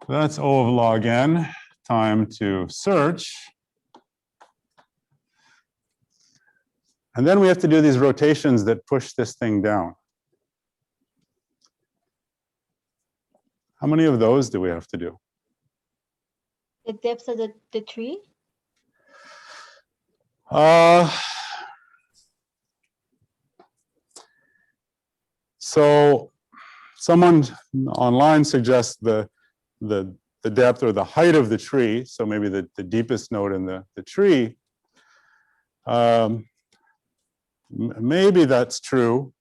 that's O of log n. Time to search. And then we have to do these rotations that push this thing down. How many of those do we have to do? The depth of the tree? So someone online suggests the depth or the height of the tree, so maybe the deepest node in the tree. Maybe that's true,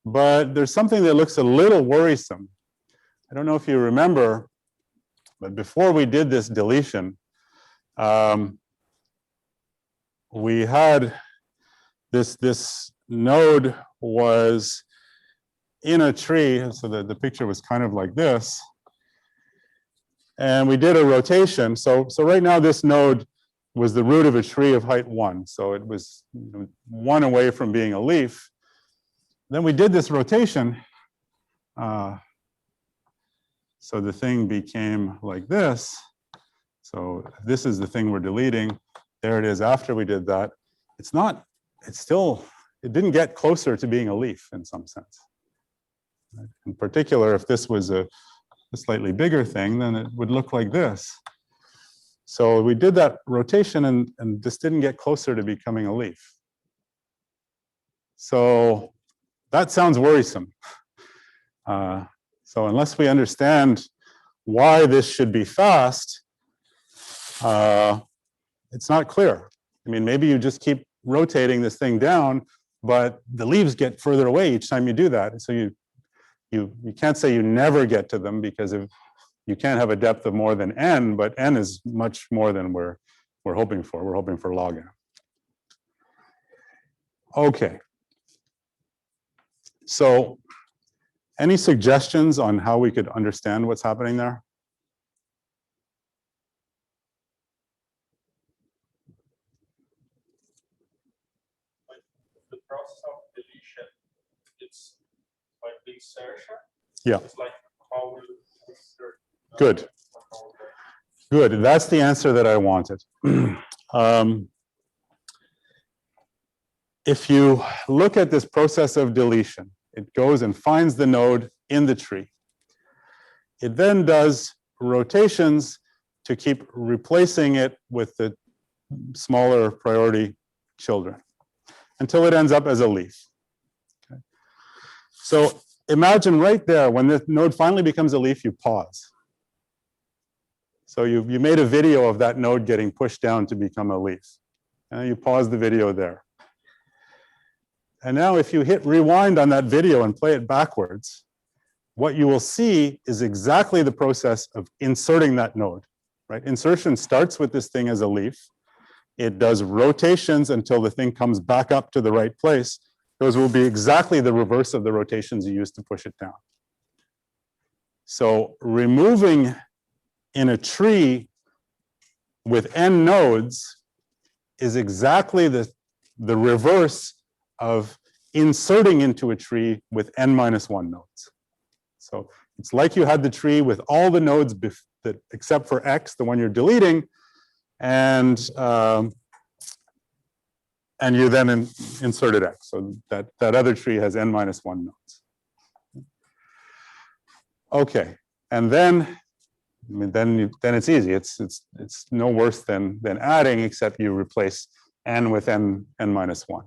but there's something that looks a little worrisome. I don't know if you remember, but before we did this deletion, we had this node was in a tree, and so the picture was kind of like this. And we did a rotation. So right now this node was the root of a tree of height 1. So it was 1 away from being a leaf. Then we did this rotation. So the thing became like this. So this is the thing we're deleting. There it is after we did that. It didn't get closer to being a leaf in some sense. In particular, if this was a slightly bigger thing, then it would look like this. So we did that rotation and this didn't get closer to becoming a leaf. So that sounds worrisome. So unless we understand why this should be fast, it's not clear. I mean, maybe you just keep rotating this thing down, but the leaves get further away each time you do that. So you can't say you never get to them, because if you can't have a depth of more than n, but n is much more than we're hoping for. We're hoping for log n. Okay. So any suggestions on how we could understand what's happening there? The process of deletion, it's like the insertion. Yeah. It's like how we insert. Good. Good. That's the answer that I wanted. If you look at this process of deletion, it goes and finds the node in the tree. It then does rotations to keep replacing it with the smaller priority children until it ends up as a leaf. Okay. So imagine right there, when the node finally becomes a leaf, you pause. So you made a video of that node getting pushed down to become a leaf. And you pause the video there. And now if you hit rewind on that video and play it backwards, what you will see is exactly the process of inserting that node, right? Insertion starts with this thing as a leaf. It does rotations until the thing comes back up to the right place. Those will be exactly the reverse of the rotations you use to push it down. So removing in a tree with n nodes is exactly the reverse of inserting into a tree with n-1 nodes. So it's like you had the tree with all the nodes except for x, the one you're deleting, and you then inserted x. So that other tree has n-1 nodes. Okay, and then then it's easy. It's no worse than adding, except you replace n with n-1.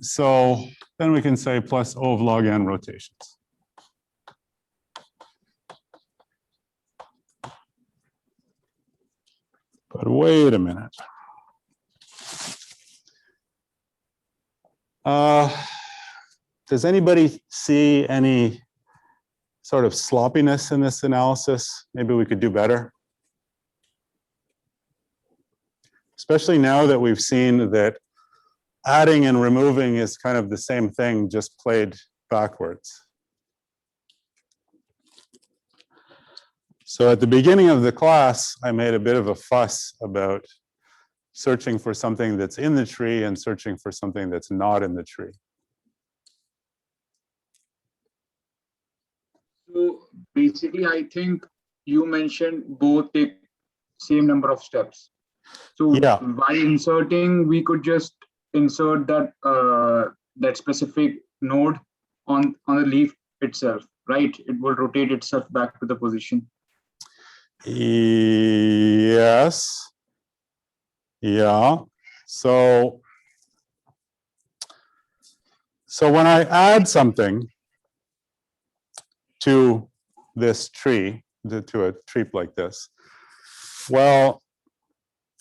So then we can say plus O of log n rotations. But wait a minute. Does anybody see any sort of sloppiness in this analysis? Maybe we could do better. Especially now that we've seen that adding and removing is kind of the same thing, just played backwards. So at the beginning of the class, I made a bit of a fuss about searching for something that's in the tree and searching for something that's not in the tree. So basically, I think you mentioned both take same number of steps. So Yeah. by inserting, we could just insert that that specific node on the leaf itself, right? It will rotate itself back to the position. Yes. Yeah. So when I add something to this tree, to a treep like this, well,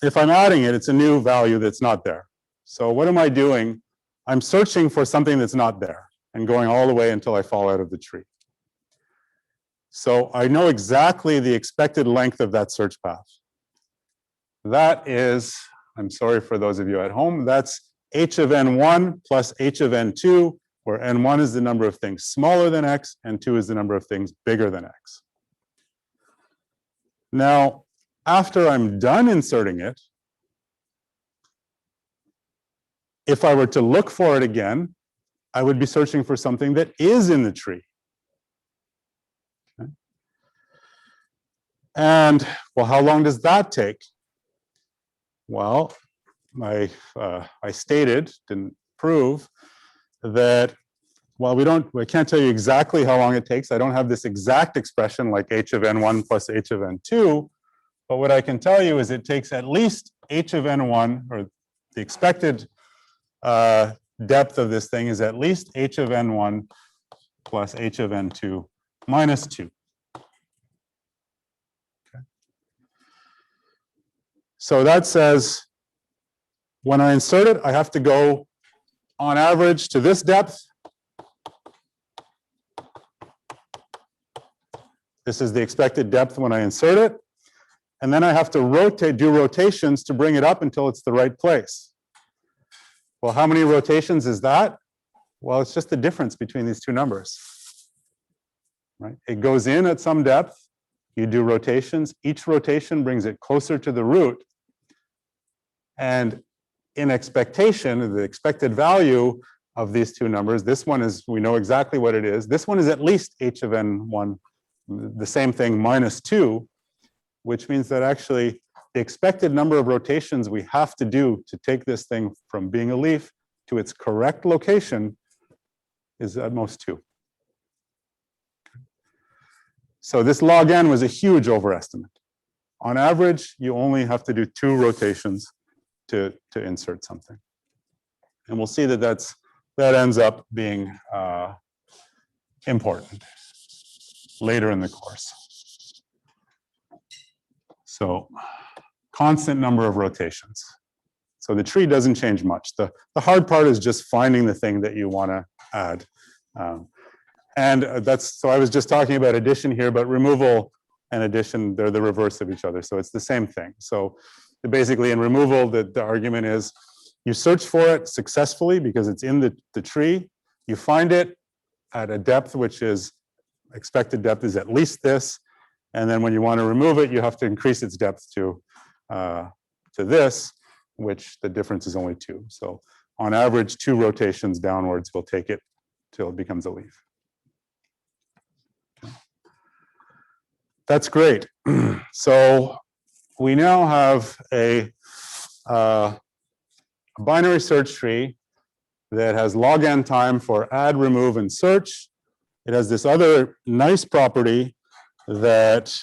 if I'm adding it, it's a new value that's not there. So what am I doing? I'm searching for something that's not there and going all the way until I fall out of the tree. So I know exactly the expected length of that search path. That is, I'm sorry for those of you at home, that's h of n1 plus h of n2, where n1 is the number of things smaller than x, and 2 is the number of things bigger than x. Now, after I'm done inserting it, if I were to look for it again, I would be searching for something that is in the tree. Okay. And, well, how long does that take? Well, I stated, didn't prove, that, well, I can't tell you exactly how long it takes. I don't have this exact expression like h of n1 plus h of n2, but what I can tell you is it takes at least h of n1, or the expected depth of this thing is at least h of n1 plus h of n2 minus 2. Okay. So that says when I insert it, I have to go on average to this depth. This is the expected depth when I insert it. And then I have to do rotations to bring it up until it's the right place. Well, how many rotations is that? Well, it's just the difference between these two numbers. Right? It goes in at some depth. You do rotations. Each rotation brings it closer to the root. And in expectation, the expected value of these two numbers, this one is, we know exactly what it is. This one is at least h of n1, the same thing, minus 2, which means that actually the expected number of rotations we have to do to take this thing from being a leaf to its correct location is at most 2. So this log n was a huge overestimate. On average, you only have to do 2 rotations to insert something. And we'll see that that ends up being important later in the course. So constant number of rotations. So the tree doesn't change much. The hard part is just finding the thing that you want to add. And so I was just talking about addition here, but removal and addition, they're the reverse of each other. So it's the same thing. So basically in removal, the argument is you search for it successfully because it's in the tree. You find it at a depth which is, expected depth is at least this. And then when you want to remove it, you have to increase its depth to this, which the difference is only 2. So on average, 2 rotations downwards will take it till it becomes a leaf. That's great. So we now have a binary search tree that has log n time for add, remove, and search. It has this other nice property that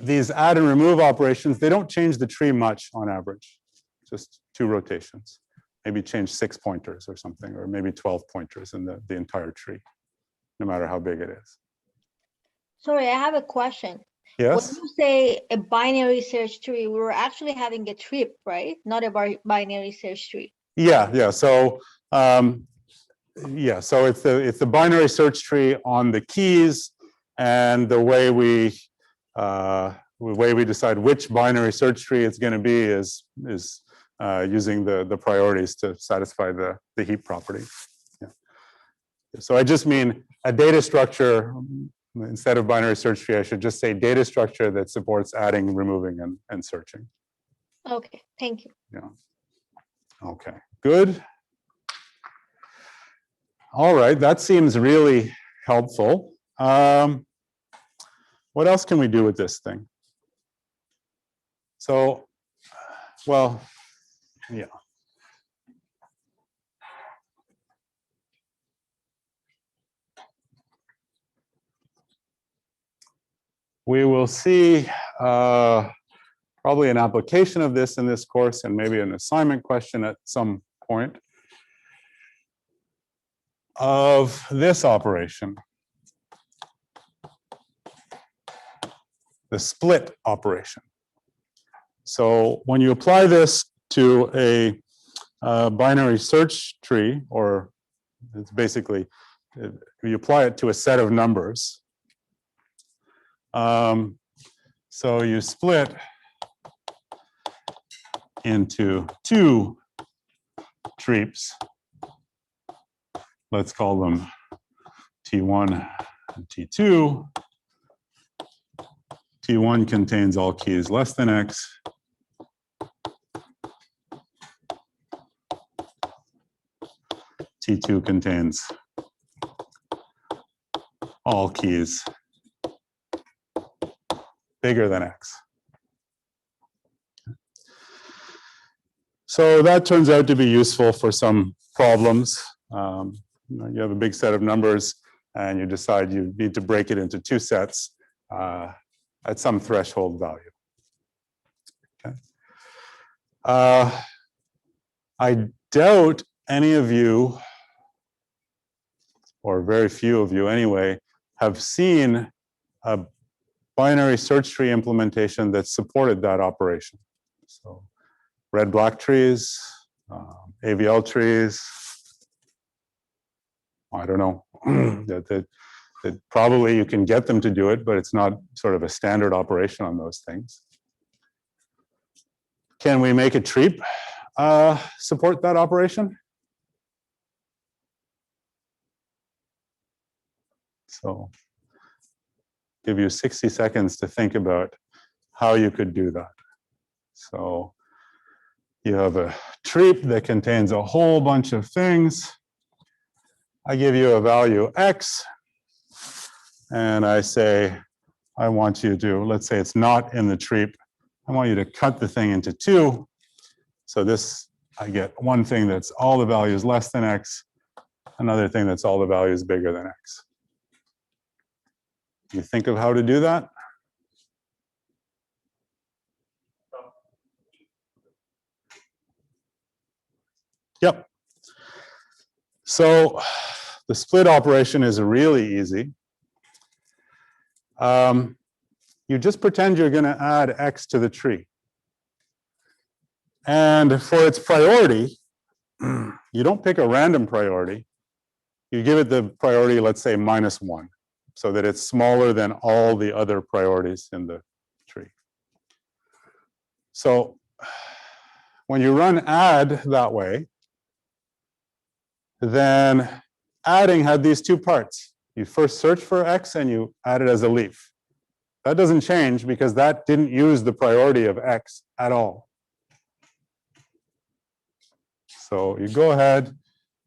these add and remove operations, they don't change the tree much on average, just 2 rotations. Maybe change 6 pointers or something, or maybe 12 pointers in the entire tree, no matter how big it is. Sorry, I have a question. Yes? When you say a binary search tree, we were actually having a trip, right? Not a binary search tree. Yeah. So so it's the binary search tree on the keys, and the way we decide which binary search tree it's going to be is using the priorities to satisfy the heap property. Yeah. So I just mean a data structure. Instead of binary search tree, I should just say data structure that supports adding, removing, and searching. Okay, thank you. Yeah. Okay, good. All right, that seems really helpful. What else can we do with this thing? So, well, yeah. we will see probably an application of this in this course and maybe an assignment question at some point of this operation, the split operation. So when you apply this to a binary search tree, or it's basically, you apply it to a set of numbers. So you split into two treaps. Let's call them T1 and T2. T1 contains all keys less than X. T2 contains all keys bigger than X. So that turns out to be useful for some problems. You have a big set of numbers and you decide you need to break it into two sets at some threshold value. Okay. I doubt any of you, or very few of you anyway, have seen a binary search tree implementation that supported that operation. So red-black trees, AVL trees, I don't know. that probably you can get them to do it, but it's not sort of a standard operation on those things. Can we make a Treap support that operation? So give you 60 seconds to think about how you could do that. So you have a Treap that contains a whole bunch of things. I give you a value X, and I say, I want you to, let's say it's not in the Treap. I want you to cut the thing into two. So this, I get one thing that's all the values less than X, another thing that's all the values bigger than X. You think of how to do that? Yep. So the split operation is really easy. You just pretend you're going to add X to the tree. And for its priority, you don't pick a random priority. You give it the priority, let's say, -1, so that it's smaller than all the other priorities in the tree. So when you run add that way, then adding had these two parts. You first search for X and you add it as a leaf. That doesn't change because that didn't use the priority of X at all. So you go ahead,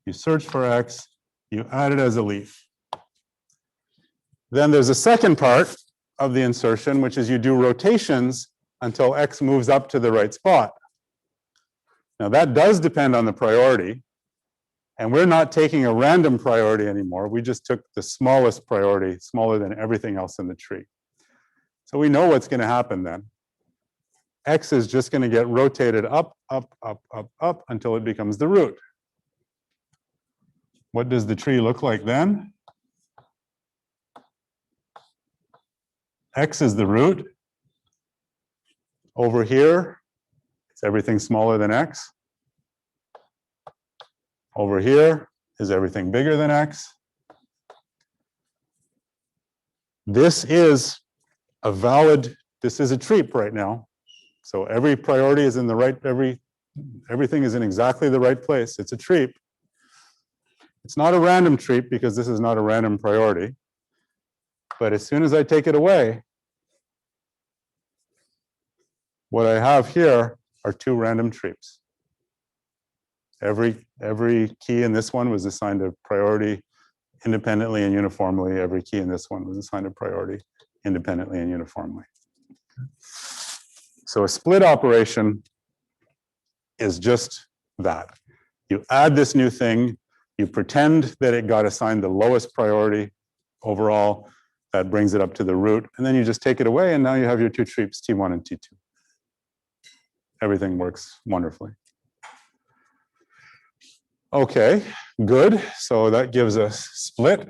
you search for X, you add it as a leaf. Then there's a second part of the insertion, which is you do rotations until X moves up to the right spot. Now that does depend on the priority. And we're not taking a random priority anymore. We just took the smallest priority, smaller than everything else in the tree. So we know what's going to happen then. X is just going to get rotated up, up, up, up, up until it becomes the root. What does the tree look like then? X is the root. Over here, it's everything smaller than X. Over here is everything bigger than X. This is a valid, this is a Treap right now. So every priority is in the right, everything is in exactly the right place. It's a Treap. It's not a random Treap because this is not a random priority. But as soon as I take it away, what I have here are two random Treaps. Every key in this one was assigned a priority independently and uniformly. Every key in this one was assigned a priority independently and uniformly. So a split operation is just that. You add this new thing, you pretend that it got assigned the lowest priority overall, that brings it up to the root, and then you just take it away, and now you have your two treeps, T1 and T2. Everything works wonderfully. Okay, good. So that gives us split.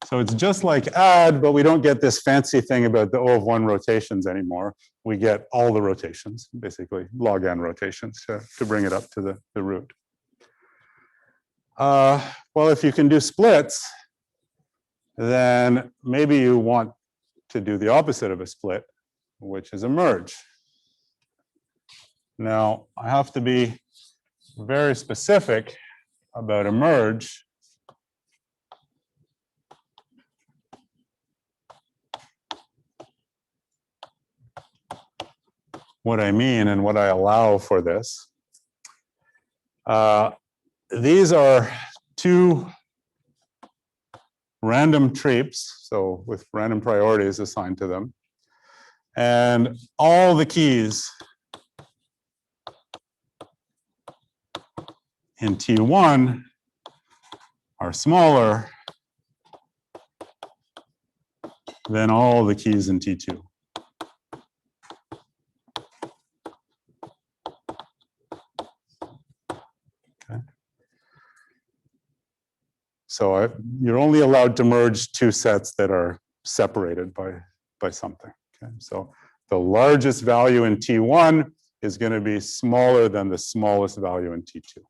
So it's just like add, but we don't get this fancy thing about the O of 1 rotations anymore. We get all the rotations, basically log n rotations to bring it up to the root. Well, if you can do splits, then maybe you want to do the opposite of a split, which is a merge. Now, I have to be very specific about a merge. What I mean and what I allow for this. These are two random treeps, so with random priorities assigned to them. And all the keys in T1 are smaller than all the keys in T2. So you're only allowed to merge two sets that are separated by something. Okay? So the largest value in T1 is going to be smaller than the smallest value in T2.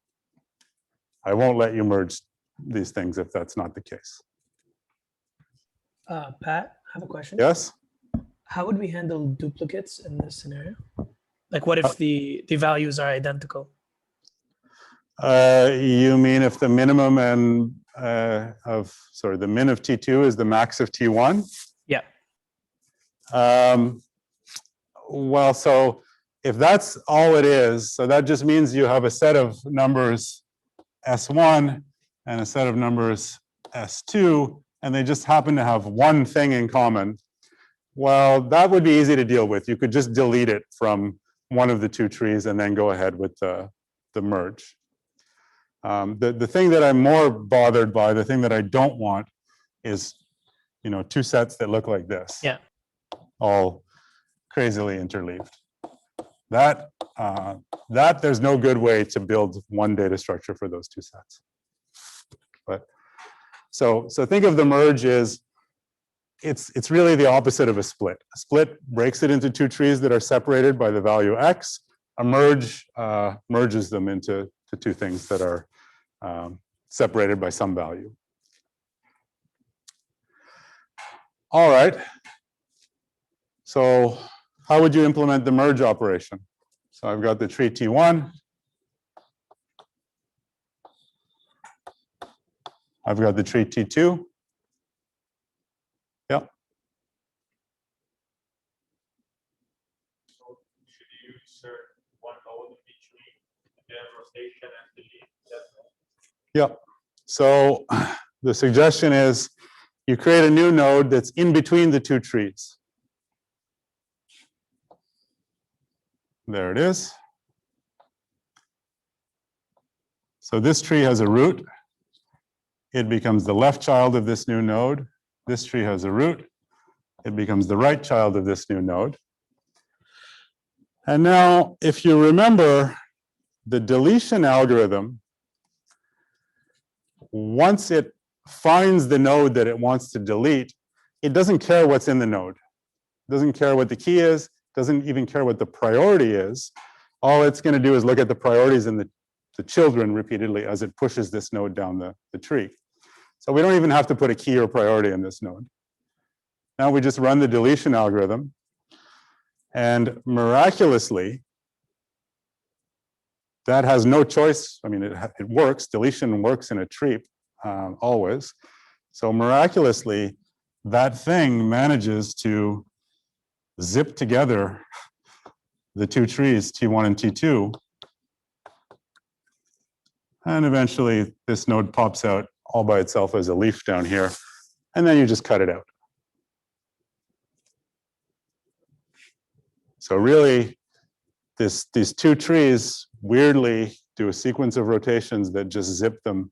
I won't let you merge these things if that's not the case. Pat, I have a question. Yes? How would we handle duplicates in this scenario? Like what if the values are identical? You mean if the minimum and the min of T2 is the max of T1? Yeah. Well, so if that's all it is, so that just means you have a set of numbers S1 and a set of numbers S2, and they just happen to have one thing in common. Well, that would be easy to deal with. You could just delete it from one of the two trees and then go ahead with the merge. The thing that I'm more bothered by, the thing that I don't want is, two sets that look like this. Yeah. All crazily interleaved. That there's no good way to build one data structure for those two sets. But so think of the merge as it's really the opposite of a split. A split breaks it into two trees that are separated by the value x. A merge merges them into two things that are separated by some value. All right. So how would you implement the merge operation? So I've got the tree T1. I've got the tree T2. Yep. So should you insert one node in each tree and then rotation and delete that node? Yep. So the suggestion is you create a new node that's in between the two trees. There it is. So this tree has a root. It becomes the left child of this new node. This tree has a root. It becomes the right child of this new node. And now, if you remember, the deletion algorithm, once it finds the node that it wants to delete, it doesn't care what's in the node. It doesn't care what the key is, doesn't even care what the priority is. All it's going to do is look at the priorities in the children repeatedly as it pushes this node down the tree. So we don't even have to put a key or priority in this node. Now we just run the deletion algorithm, and miraculously, that has no choice. I mean, it works. Deletion works in a tree always. So miraculously, that thing manages to zip together the two trees, T1 and T2. And eventually, this node pops out all by itself as a leaf down here. And then you just cut it out. So really, these two trees weirdly do a sequence of rotations that just zip them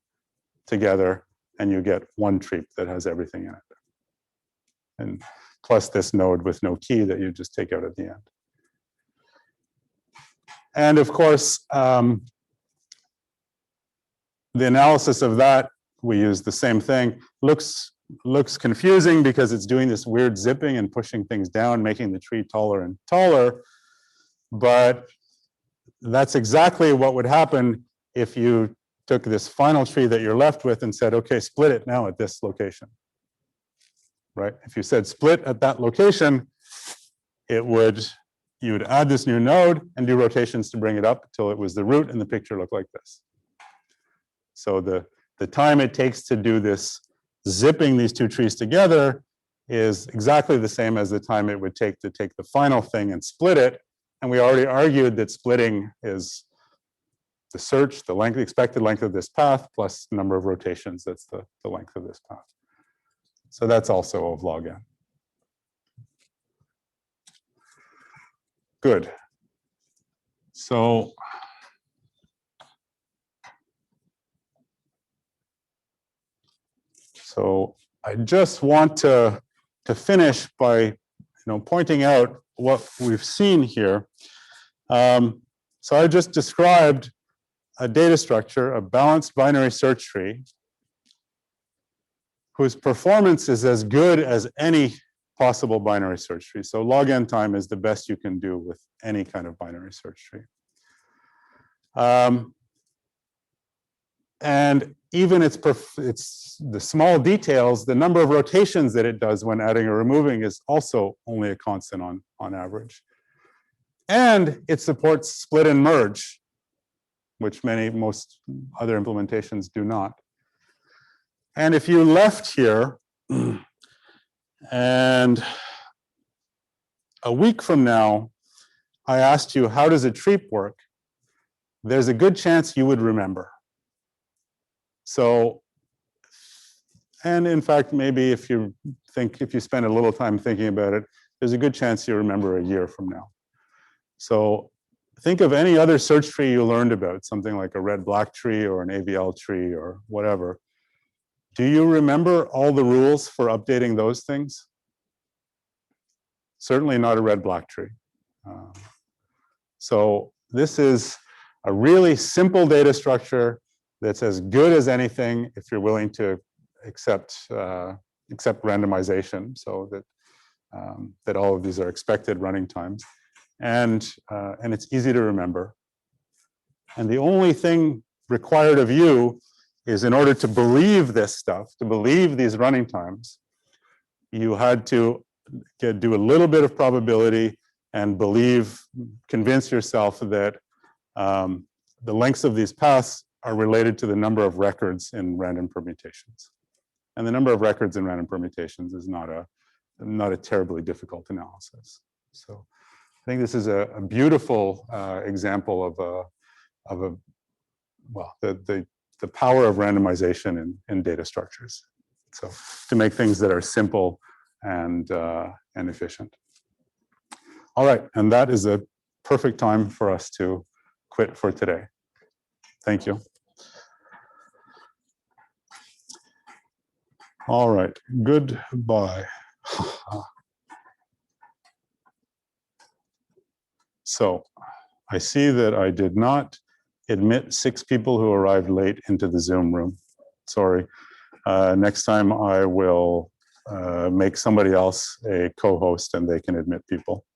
together, and you get one treep that has everything in it. And plus this node with no key that you just take out at the end. And of course, the analysis of that, we use the same thing. Looks confusing because it's doing this weird zipping and pushing things down, making the tree taller and taller. But that's exactly what would happen if you took this final tree that you're left with and said, okay, split it now at this location. Right? If you said split at that location, you would add this new node and do rotations to bring it up until it was the root, and the picture looked like this. So the time it takes to do this zipping these two trees together is exactly the same as the time it would take to take the final thing and split it. And we already argued that splitting is the search, the length, the expected length of this path, plus the number of rotations, that's the length of this path. So that's also of log n. Good. So I just want to finish by pointing out what we've seen here. So I just described a data structure, a balanced binary search tree, whose performance is as good as any possible binary search tree. So log n time is the best you can do with any kind of binary search tree. And even it's the small details, the number of rotations that it does when adding or removing is also only a constant on average. And it supports split and merge, which most other implementations do not. And if you left here and a week from now, I asked you, how does a treep work? There's a good chance you would remember. So, and in fact, maybe if you spend a little time thinking about it, there's a good chance you remember a year from now. So think of any other search tree you learned about, something like a red-black tree or an AVL tree or whatever. Do you remember all the rules for updating those things? Certainly not a red-black tree. So this is a really simple data structure that's as good as anything if you're willing to accept randomization, so that all of these are expected running times, and it's easy to remember. And the only thing required of you is, in order to believe this stuff, to believe these running times, you had to do a little bit of probability and convince yourself that the lengths of these paths are related to the number of records in random permutations. And the number of records in random permutations is not a terribly difficult analysis. So I think this is a beautiful example of the power of randomization in data structures. So to make things that are simple and efficient. All right, and that is a perfect time for us to quit for today. Thank you. All right, goodbye. So I see that I did not admit 6 people who arrived late into the Zoom room. Sorry. Next time I will make somebody else a co-host and they can admit people.